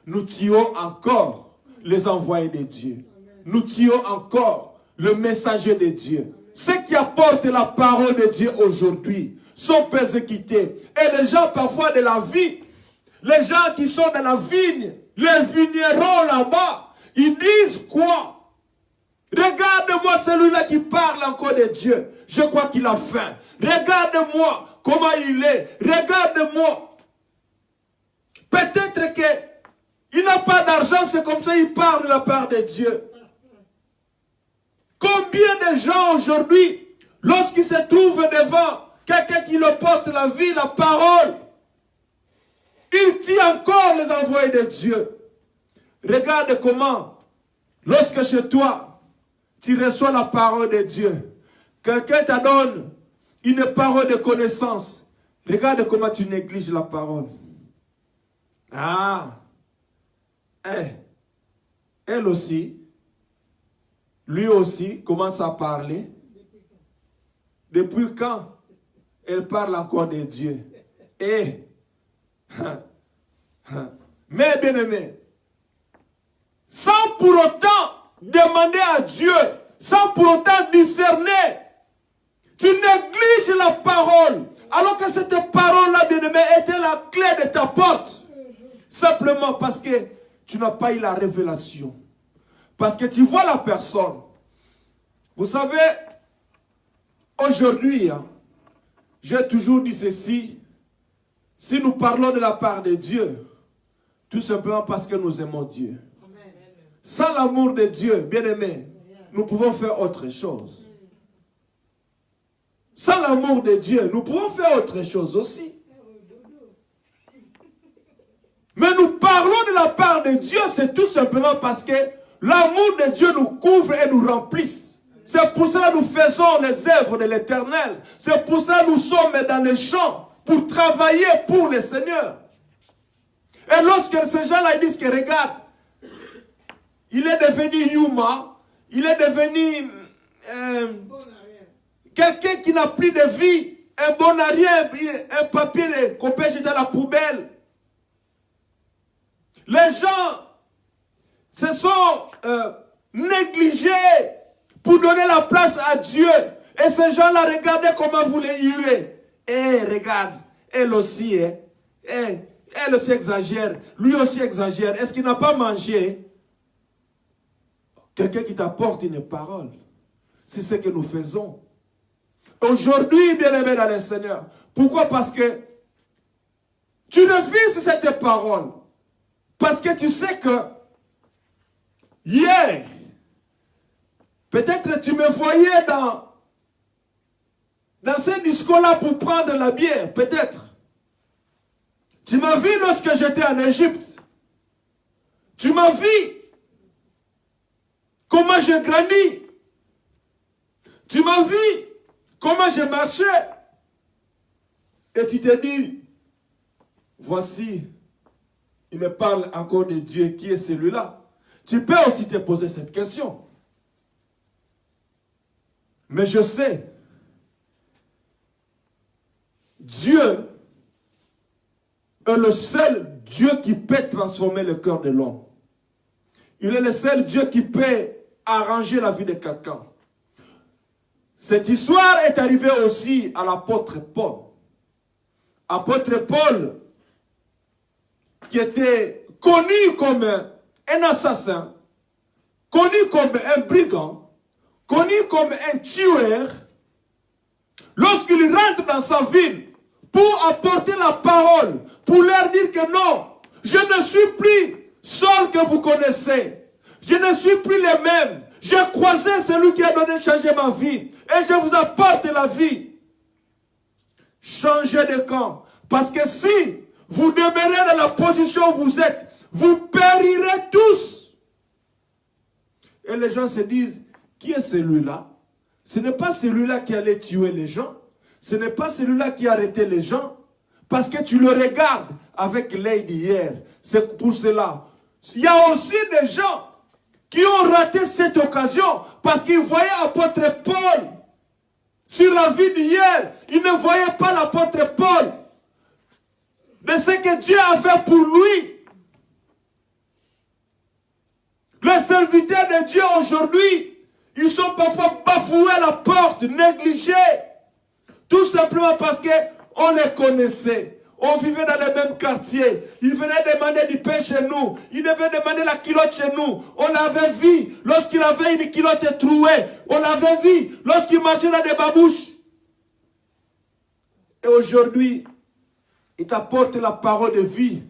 A: nous tuons encore les envoyés de Dieu. Nous tuons encore le messager de Dieu. Ceux qui apportent la parole de Dieu aujourd'hui sont persécutés. Et les gens parfois de la vie, les gens qui sont dans la vigne, les vignerons là-bas, ils disent quoi? Regarde-moi celui-là qui parle encore de Dieu. Je crois qu'il a faim. Regarde-moi comment il est. Regarde-moi. Peut-être qu'il n'a pas d'argent, c'est comme ça qu'il parle de la part de Dieu. Combien de gens aujourd'hui, lorsqu'ils se trouvent devant quelqu'un qui leur porte la vie, la parole, il tue encore les envoyés de Dieu. Regarde comment, lorsque chez toi, tu reçois la parole de Dieu, quelqu'un te donne une parole de connaissance. Regarde comment tu négliges la parole. Ah, elle aussi, lui aussi commence à parler. Depuis quand elle parle encore de Dieu? Mais bien aimé, sans pour autant demander à Dieu, sans pour autant discerner, tu négliges la parole, alors que cette parole-là, bien aimé, était la clé de ta porte. Simplement parce que tu n'as pas eu la révélation. Parce que tu vois la personne. Vous savez, aujourd'hui, j'ai toujours dit ceci. Si nous parlons de la part de Dieu, tout simplement parce que nous aimons Dieu. Amen. Sans l'amour de Dieu, bien-aimé, nous pouvons faire autre chose. Sans l'amour de Dieu, nous pouvons faire autre chose aussi. Mais nous parlons de la part de Dieu, c'est tout simplement parce que l'amour de Dieu nous couvre et nous remplisse. C'est pour cela que nous faisons les œuvres de l'Éternel. C'est pour ça que nous sommes dans les champs pour travailler pour le Seigneur. Et lorsque ces gens-là disent que regarde, il est devenu Yuma, il est devenu quelqu'un qui n'a plus de vie, un bon à rien, un papier qu'on peut jeter à la poubelle. Les gens se sont négligés pour donner la place à Dieu. Et ces gens-là, regardez comment vous les huez. Eh, regarde, elle aussi, elle aussi exagère. Lui aussi exagère. Est-ce qu'il n'a pas mangé? Quelqu'un qui t'apporte une parole. C'est ce que nous faisons. Aujourd'hui, bien-aimé dans le Seigneur. Pourquoi? Parce que tu refuses cette parole. Parce que tu sais que hier, peut-être tu me voyais dans ce discours-là pour prendre la bière, peut-être. Tu m'as vu lorsque j'étais en Égypte. Tu m'as vu comment j'ai grandi. Tu m'as vu comment j'ai marché. Et tu t'es dit, voici, il me parle encore de Dieu, qui est celui-là. Tu peux aussi te poser cette question. Mais je sais, Dieu est le seul Dieu qui peut transformer le cœur de l'homme. Il est le seul Dieu qui peut arranger la vie de quelqu'un. Cette histoire est arrivée aussi à l'apôtre Paul. Apôtre Paul, qui était connu comme un assassin, connu comme un brigand, connu comme un tueur, lorsqu'il rentre dans sa ville pour apporter la parole, pour leur dire que non, je ne suis plus Saul que vous connaissez, je ne suis plus le même, j'ai croisé celui qui a donné changer ma vie, et je vous apporte la vie. Changez de camp, parce que si vous demeurez dans la position où vous êtes, vous périrez tous. Et les gens se disent, qui est celui-là? Ce n'est pas celui-là qui allait tuer les gens. Ce n'est pas celui-là qui a arrêté les gens. Parce que tu le regardes avec l'œil d'hier. C'est pour cela. Il y a aussi des gens qui ont raté cette occasion parce qu'ils voyaient l'apôtre Paul sur la vie d'hier. Ils ne voyaient pas l'apôtre Paul de ce que Dieu a fait pour lui. Les serviteurs de Dieu aujourd'hui, ils sont parfois bafoués à la porte, négligés. Tout simplement parce qu'on les connaissait. On vivait dans les mêmes quartiers. Ils venaient demander du pain chez nous. Ils devaient demander la culotte chez nous. On l'avait vu lorsqu'il avait une culotte trouée. On l'avait vu lorsqu'il marchait dans des babouches. Et aujourd'hui, il t'apporte la parole de vie.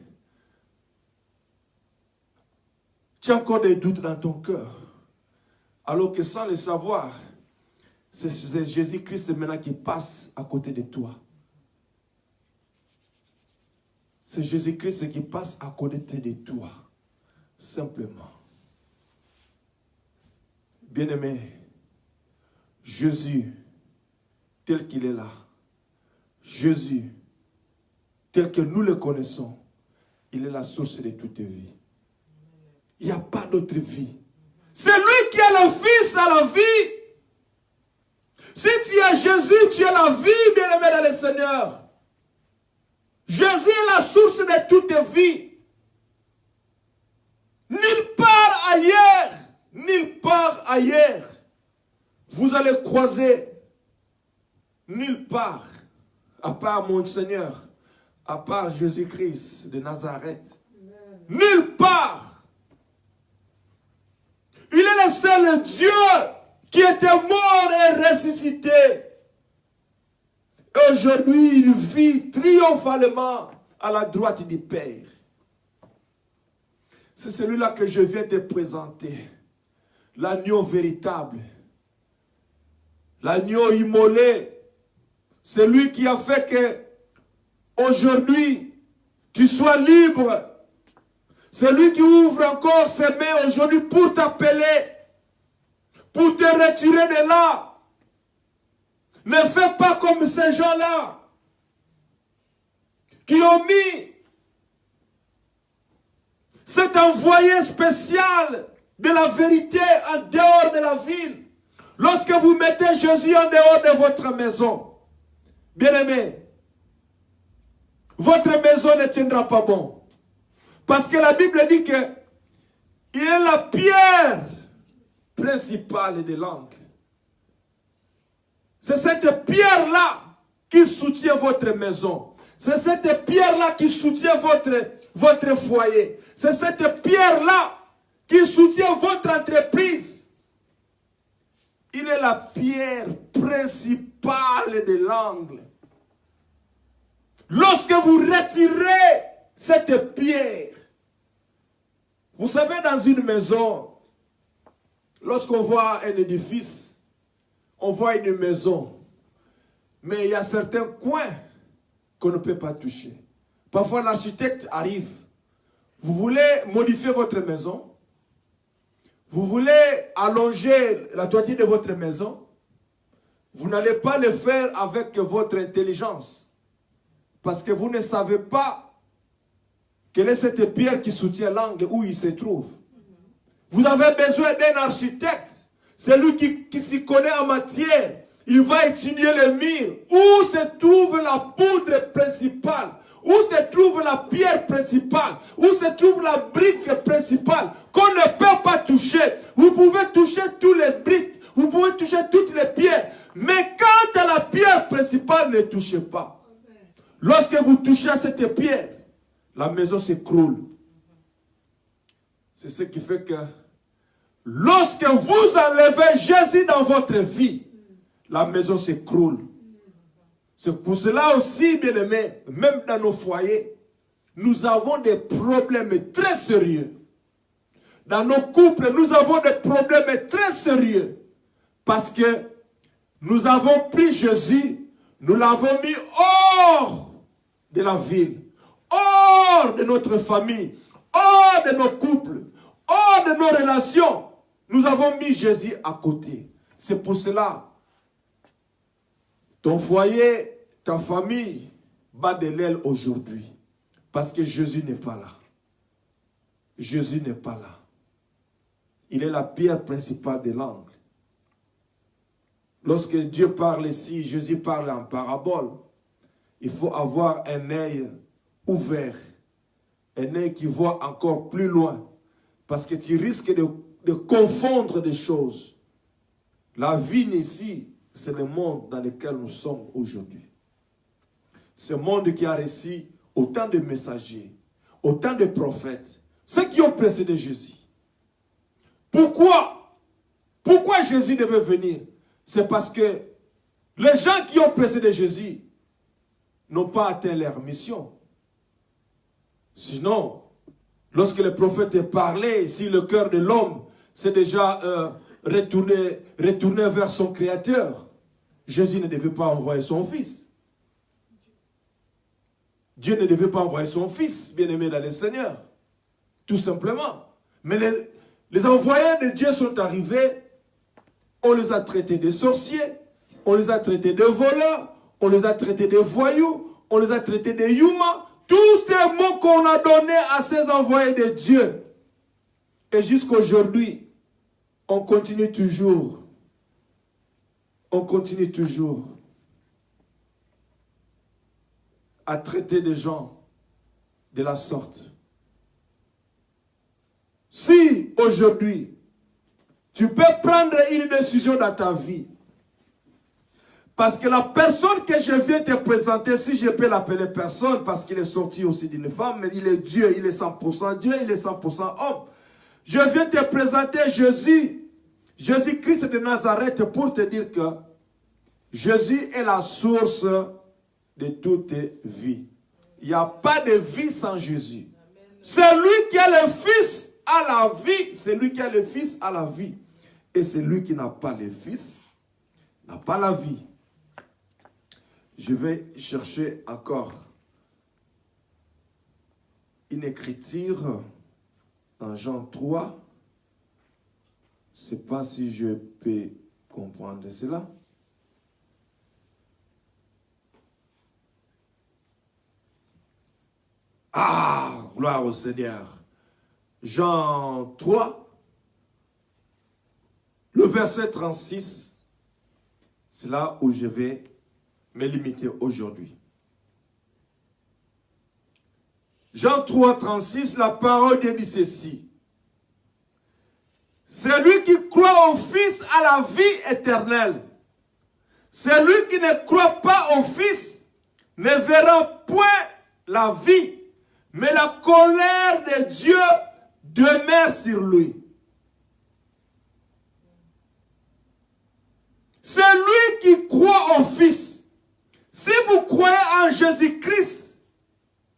A: Tu as encore des doutes dans ton cœur. Alors que sans le savoir, c'est Jésus-Christ maintenant qui passe à côté de toi. C'est Jésus-Christ qui passe à côté de toi. Simplement. Bien-aimé, Jésus, tel qu'il est là, Jésus, tel que nous le connaissons, il est la source de toute vie. Il n'y a pas d'autre vie. C'est lui qui est le Fils à la vie. Si tu as Jésus, tu as la vie, bien-aimé dans le Seigneur. Jésus est la source de toute vie. Nulle part ailleurs, vous allez croiser nulle part, à part mon Seigneur, à part Jésus-Christ de Nazareth. Nulle part. Il est le seul Dieu qui était mort et ressuscité. Et aujourd'hui, il vit triomphalement à la droite du Père. C'est celui-là que je viens te présenter. L'agneau véritable. L'agneau immolé. Celui qui a fait que aujourd'hui, tu sois libre Celui qui ouvre encore ses mains aujourd'hui pour t'appeler, pour te retirer de là. Ne fais pas comme ces gens-là qui ont mis cet envoyé spécial de la vérité en dehors de la ville. Lorsque vous mettez Jésus en dehors de votre maison, bien-aimé, votre maison ne tiendra pas bon. Parce que la Bible dit que il est la pierre principale de l'angle. C'est cette pierre-là qui soutient votre maison. C'est cette pierre-là qui soutient votre foyer. C'est cette pierre-là qui soutient votre entreprise. Il est la pierre principale de l'angle. Lorsque vous retirez cette pierre, vous savez, dans une maison, lorsqu'on voit un édifice, on voit une maison, mais il y a certains coins qu'on ne peut pas toucher. Parfois, l'architecte arrive. Vous voulez modifier votre maison, vous voulez allonger la toiture de votre maison, vous n'allez pas le faire avec votre intelligence, parce que vous ne savez pas quelle est cette pierre qui soutient l'angle où il se trouve. Vous avez besoin d'un architecte. C'est lui qui s'y connaît en matière. Il va étudier le mur. Où se trouve la poudre principale? Où se trouve la pierre principale? Où se trouve la brique principale qu'on ne peut pas toucher? Vous pouvez toucher tous les briques. Vous pouvez toucher toutes les pierres. Mais quand à la pierre principale, ne touchez pas. Lorsque vous touchez à cette pierre, la maison s'écroule. C'est ce qui fait que lorsque vous enlevez Jésus dans votre vie, la maison s'écroule. C'est pour cela aussi, bien aimés, même dans nos foyers, nous avons des problèmes très sérieux. Dans nos couples, nous avons des problèmes très sérieux. Parce que nous avons pris Jésus, nous l'avons mis hors de la ville, hors de notre famille, hors de nos couples, hors de nos relations. Nous avons mis Jésus à côté. C'est pour cela, ton foyer, ta famille bat de l'aile aujourd'hui. Parce que Jésus n'est pas là. Jésus n'est pas là. Il est la pierre principale de l'angle. Lorsque Dieu parle ici, Jésus parle en parabole, il faut avoir un œil ouvert, un œil qui voit encore plus loin, parce que tu risques de confondre des choses. La vie ici, c'est le monde dans lequel nous sommes aujourd'hui. Ce monde qui a reçu autant de messagers, autant de prophètes, ceux qui ont précédé Jésus. Pourquoi Jésus devait venir? C'est parce que les gens qui ont précédé Jésus n'ont pas atteint leur mission. Sinon, lorsque les prophètes parlaient, si le cœur de l'homme s'est déjà retourné vers son Créateur, Jésus ne devait pas envoyer son Fils. Dieu ne devait pas envoyer son Fils, bien-aimé dans le Seigneur. Tout simplement. Mais les envoyés de Dieu sont arrivés, on les a traités de sorciers, on les a traités de voleurs, on les a traités de voyous, on les a traités de humains. Tous ces mots qu'on a donnés à ces envoyés de Dieu. Et jusqu'aujourd'hui, on continue toujours à traiter des gens de la sorte. Si aujourd'hui, tu peux prendre une décision dans ta vie, parce que la personne que je viens te présenter, si je peux l'appeler personne, parce qu'il est sorti aussi d'une femme, mais il est Dieu, il est 100% Dieu, il est 100% homme. Je viens te présenter Jésus-Christ de Nazareth, pour te dire que Jésus est la source de toute vie. Il n'y a pas de vie sans Jésus. C'est lui qui est le Fils à la vie. C'est lui qui est le Fils à la vie. Et c'est lui qui n'a pas le Fils, n'a pas la vie. Je vais chercher encore une écriture En Jean 3, je ne sais pas si je peux comprendre cela. Ah, gloire au Seigneur. Jean 3, le verset 36, c'est là où je vais me limiter aujourd'hui. Jean 3, 36, la parole dit ceci. Celui qui croit au Fils a la vie éternelle. Celui qui ne croit pas au Fils ne verra point la vie, mais la colère de Dieu demeure sur lui. Celui qui croit au Fils, si vous croyez en Jésus-Christ,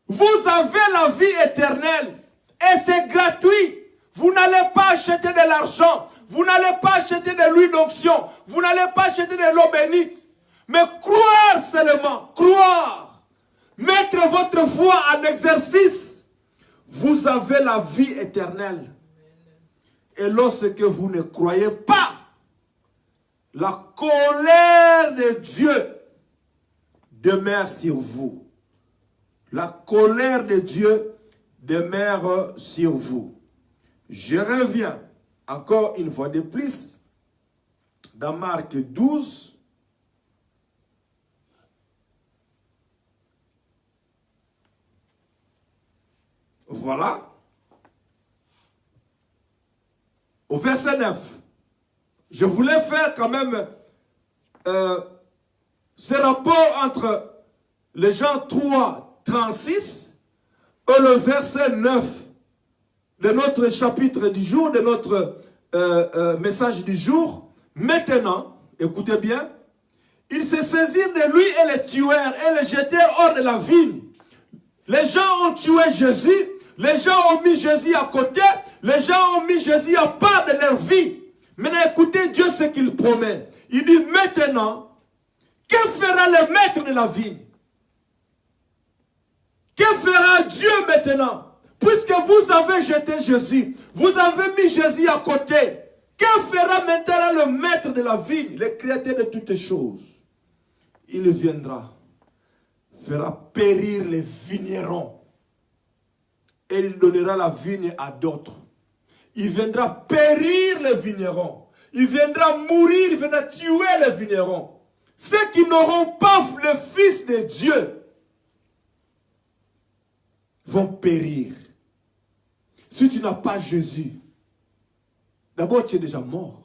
A: vous avez la vie éternelle et c'est gratuit. Vous n'allez pas acheter de l'argent, vous n'allez pas acheter de l'huile d'onction, vous n'allez pas acheter de l'eau bénite. Mais croire seulement, croire, mettre votre foi en exercice, vous avez la vie éternelle. Et lorsque vous ne croyez pas, la colère de Dieu demeure sur vous. La colère de Dieu demeure sur vous. Je reviens encore une fois de plus dans Marc 12. Voilà. Au verset 9. Je voulais faire quand même ce rapport entre les Jean 3, 36 et le verset 9 de notre chapitre du jour, de notre message du jour. Maintenant, écoutez bien, ils se saisirent de lui et le tuèrent et le jetèrent hors de la vigne. Les gens ont tué Jésus, les gens ont mis Jésus à côté, les gens ont mis Jésus à part de leur vie. Maintenant, écoutez Dieu ce qu'il promet. Il dit maintenant, que fera le maître de la vigne? Que fera Dieu maintenant? Puisque vous avez jeté Jésus, vous avez mis Jésus à côté, que fera maintenant le maître de la vigne, le créateur de toutes choses? Il viendra, fera périr les vignerons, et il donnera la vigne à d'autres. Il viendra périr les vignerons, il viendra mourir, il viendra tuer les vignerons. Ceux qui n'auront pas le Fils de Dieu vont périr. Si tu n'as pas Jésus, d'abord tu es déjà mort.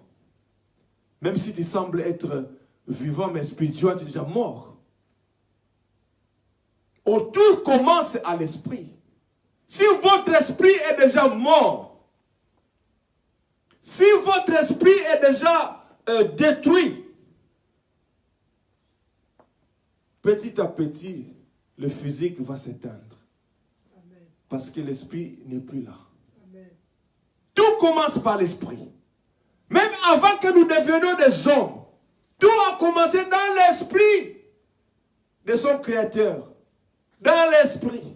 A: Même si tu sembles être vivant mais spirituel, tu es déjà mort. Tout commence à l'esprit. Si votre esprit est déjà mort, si votre esprit est déjà détruit, petit à petit, le physique va s'éteindre. Parce que l'esprit n'est plus là. Tout commence par l'esprit. Même avant que nous devenions des hommes, tout a commencé dans l'esprit de son Créateur. Dans l'esprit.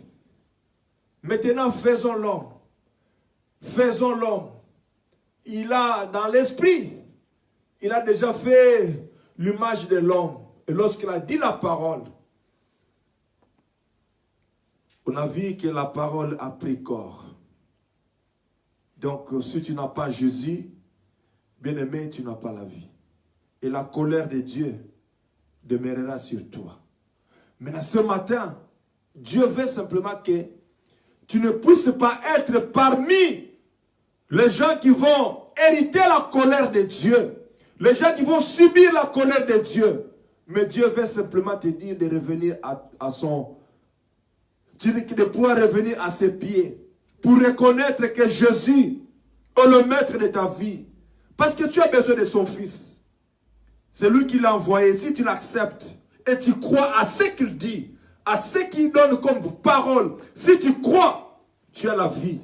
A: Maintenant, faisons l'homme. Faisons l'homme. Il a, dans l'esprit, il a déjà fait l'image de l'homme. Et lorsqu'il a dit la parole, on a vu que la parole a pris corps. Donc, si tu n'as pas Jésus, bien-aimé, tu n'as pas la vie. Et la colère de Dieu demeurera sur toi. Maintenant, ce matin, Dieu veut simplement que tu ne puisses pas être parmi les gens qui vont hériter la colère de Dieu. Les gens qui vont subir la colère de Dieu. Mais Dieu veut simplement te dire de revenir à son... de pouvoir revenir à ses pieds. Pour reconnaître que Jésus est le maître de ta vie. Parce que tu as besoin de son Fils. C'est lui qui l'a envoyé. Si tu l'acceptes et tu crois à ce qu'il dit, à ce qu'il donne comme parole, si tu crois, tu as la vie.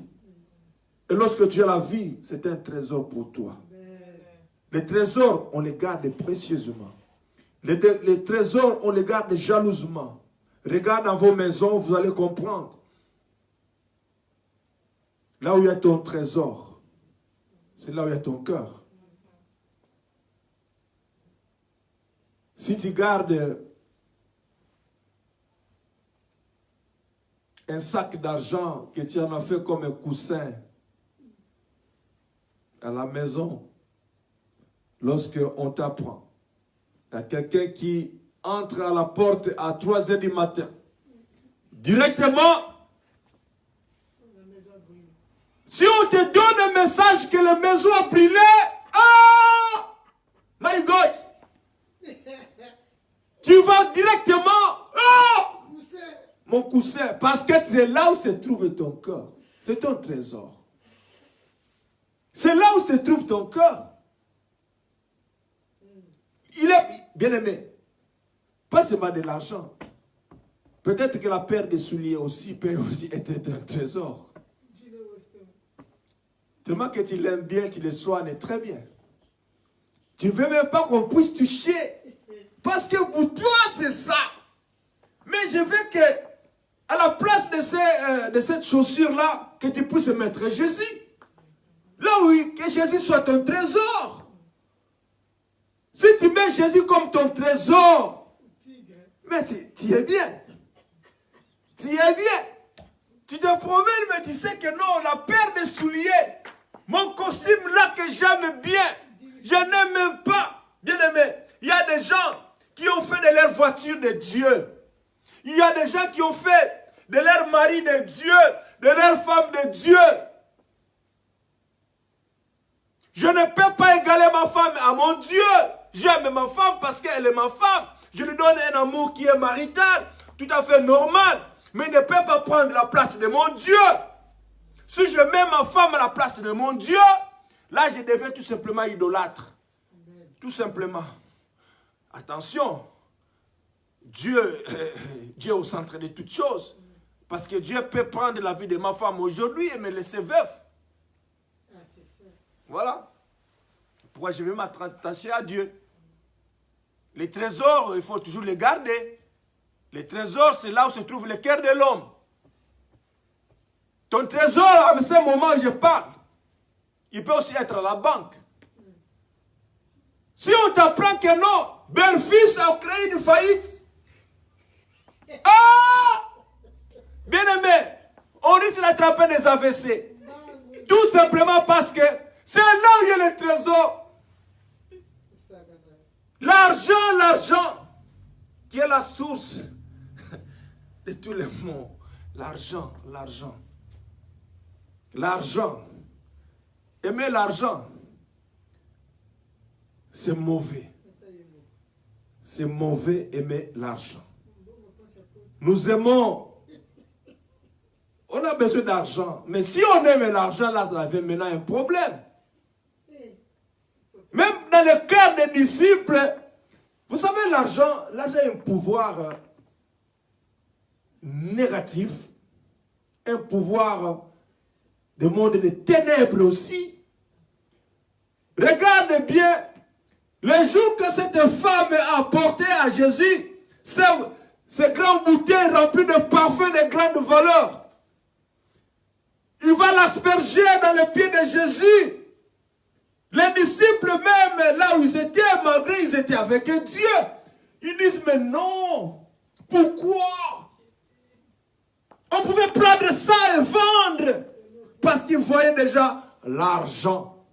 A: Et lorsque tu as la vie, c'est un trésor pour toi. Les trésors, on les garde précieusement. Les trésors, on les garde jalousement. Regarde dans vos maisons, vous allez comprendre. Là où il y a ton trésor, c'est là où il y a ton cœur. Si tu gardes un sac d'argent que tu en as fait comme un coussin à la maison, lorsque on t'apprend, il y a quelqu'un qui entre à la porte à 3 heures du matin, directement, si on te donne un message que la maison a brûlé, ah, my God, tu vas directement, oh, mon coussin, parce que c'est là où se trouve ton cœur, c'est ton trésor. C'est là où se trouve ton cœur. Il est bien aimé, pas seulement de l'argent. Peut-être que la paire de souliers aussi peut aussi être un trésor. Tellement que tu l'aimes bien, tu le soignes très bien. Tu ne veux même pas qu'on puisse toucher. Parce que pour toi, c'est ça. Mais je veux que, à la place de cette chaussure-là, que tu puisses mettre Jésus. Là oui, que Jésus soit ton trésor. Si tu mets Jésus comme ton trésor, mais tu es bien. Tu es bien. Tu te promènes, mais tu sais que non, la paire de souliers, mon costume là que j'aime bien, je n'aime même pas. Bien aimé, il y a des gens qui ont fait de leur voiture de Dieu. Il y a des gens qui ont fait de leur mari de Dieu, de leur femme de Dieu. Je ne peux pas égaler ma femme à mon Dieu. J'aime ma femme parce qu'elle est ma femme. Je lui donne un amour qui est marital, tout à fait normal. Mais il ne peut pas prendre la place de mon Dieu. Si je mets ma femme à la place de mon Dieu, là je deviens tout simplement idolâtre. Tout simplement. Attention, Dieu est au centre de toutes choses. Parce que Dieu peut prendre la vie de ma femme aujourd'hui et me laisser veuf. Voilà. Pourquoi je vais m'attacher à Dieu. Les trésors, il faut toujours les garder. Les trésors, c'est là où se trouve le cœur de l'homme. Ton trésor, à ce moment où je parle, il peut aussi être à la banque. Si on t'apprend que non, Belle-Fils a créé une faillite. Ah! Bien aimé, on risque d'attraper des AVC. Tout simplement parce que c'est là où il y a le trésor. L'argent, qui est la source de tous les maux. L'argent. Aimer l'argent, c'est mauvais. C'est mauvais aimer l'argent. Nous aimons, on a besoin d'argent, mais si on aime l'argent, là, ça avait maintenant un problème. Même dans le cœur des disciples, vous savez, l'argent a un pouvoir négatif, un pouvoir de monde de ténèbres aussi. Regarde bien, le jour que cette femme a apporté à Jésus ces grandes bouteilles remplies de parfums de grande valeur, il va l'asperger dans les pieds de Jésus. Les disciples même, là où ils étaient, malgré qu'ils étaient avec Dieu, ils disent, mais non, pourquoi? On pouvait prendre ça et vendre, parce qu'ils voyaient déjà l'argent.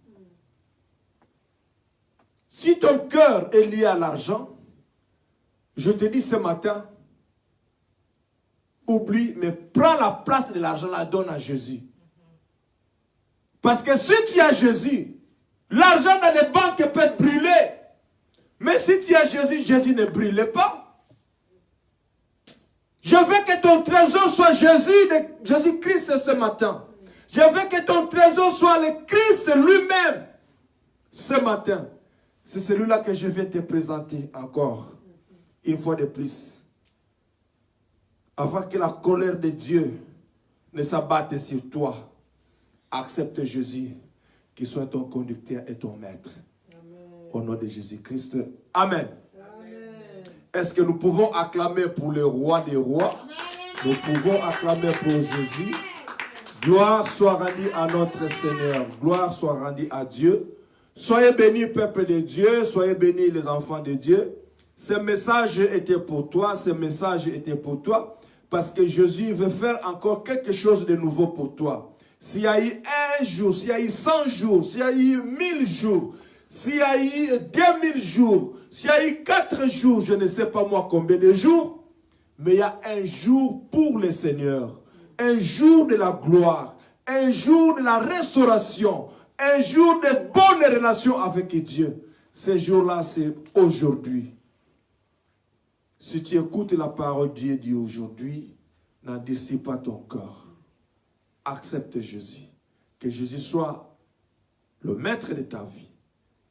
A: Si ton cœur est lié à l'argent, je te dis ce matin, oublie, mais prends la place de l'argent, la donne à Jésus. Parce que si tu as Jésus, l'argent dans les banques peut brûler. Mais si tu as Jésus, Jésus ne brûle pas. Je veux que ton trésor soit Jésus-Christ ce matin. Je veux que ton trésor soit le Christ lui-même ce matin. C'est celui-là que je vais te présenter encore. Une fois de plus. Avant que la colère de Dieu ne s'abatte sur toi. Accepte Jésus qui soit ton conducteur et ton maître. Amen. Au nom de Jésus-Christ. Amen. Est-ce que nous pouvons acclamer pour le roi des rois? Amen. Nous pouvons acclamer pour Jésus. Gloire soit rendue à notre Seigneur. Gloire soit rendue à Dieu. Soyez bénis, peuple de Dieu. Soyez bénis, les enfants de Dieu. Ce message était pour toi. Ce message était pour toi. Parce que Jésus veut faire encore quelque chose de nouveau pour toi. S'il y a eu 1 jour, s'il y a eu 100 jours, s'il y a eu 1000 jours, s'il y a eu 2000 jours, s'il y a eu 4 jours, je ne sais pas moi combien de jours, mais il y a un jour pour le Seigneur. Un jour de la gloire, un jour de la restauration, un jour de bonnes relations avec Dieu. Ce jour-là, c'est aujourd'hui. Si tu écoutes la parole de Dieu dit aujourd'hui, n'endurcis pas ton cœur. Accepte Jésus. Que Jésus soit le maître de ta vie.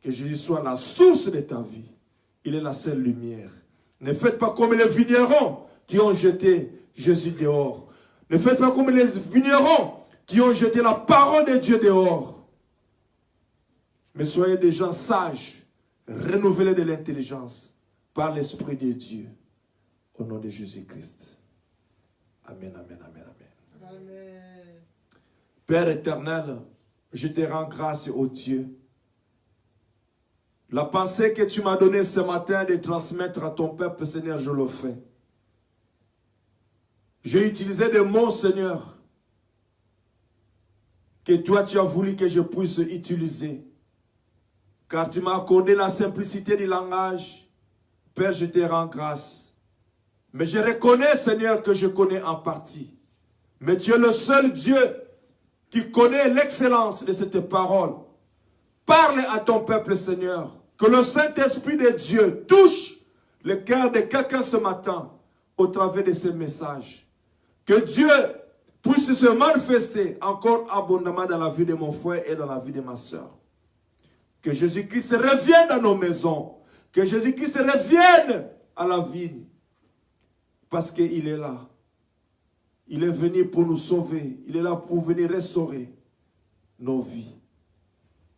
A: Que Jésus soit la source de ta vie. Il est la seule lumière. Ne faites pas comme les vignerons qui ont jeté Jésus dehors. Ne faites pas comme les vignerons qui ont jeté la parole de Dieu dehors. Mais soyez des gens sages, renouvelés de l'intelligence par l'Esprit de Dieu. Au nom de Jésus-Christ. Amen, amen, amen, amen. Amen. Père éternel, je te rends grâce au Dieu. La pensée que tu m'as donnée ce matin de transmettre à ton peuple, Seigneur, je le fais. J'ai utilisé des mots, Seigneur, que toi tu as voulu que je puisse utiliser. Car tu m'as accordé la simplicité du langage. Père, je te rends grâce. Mais je reconnais, Seigneur, que je connais en partie. Mais tu es le seul Dieu qui connaît l'excellence de cette parole. Parle à ton peuple, Seigneur. Que le Saint-Esprit de Dieu touche le cœur de quelqu'un ce matin au travers de ces messages. Que Dieu puisse se manifester encore abondamment dans la vie de mon frère et dans la vie de ma soeur. Que Jésus-Christ revienne dans nos maisons. Que Jésus-Christ revienne à la vie. Parce qu'il est là. Il est venu pour nous sauver. Il est là pour venir restaurer nos vies.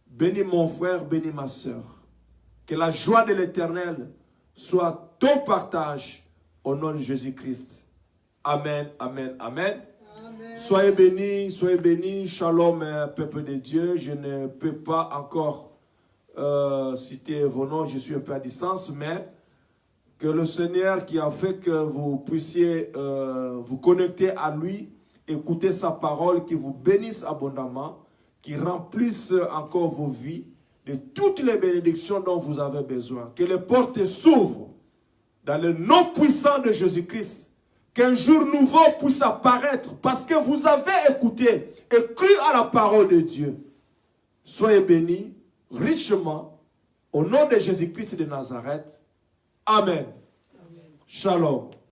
A: Bénis mon frère, bénis ma soeur. Que la joie de l'Éternel soit ton partage au nom de Jésus-Christ. Amen, amen, amen. Amen. Soyez bénis. Shalom, peuple de Dieu. Je ne peux pas encore citer vos noms, je suis un peu à distance, mais que le Seigneur qui a fait que vous puissiez vous connecter à lui, écouter sa parole, qui vous bénisse abondamment, qui remplisse encore vos vies de toutes les bénédictions dont vous avez besoin. Que les portes s'ouvrent dans le nom puissant de Jésus-Christ. Qu'un jour nouveau puisse apparaître parce que vous avez écouté et cru à la parole de Dieu. Soyez bénis richement au nom de Jésus-Christ de Nazareth. Amen. Amen. Shalom.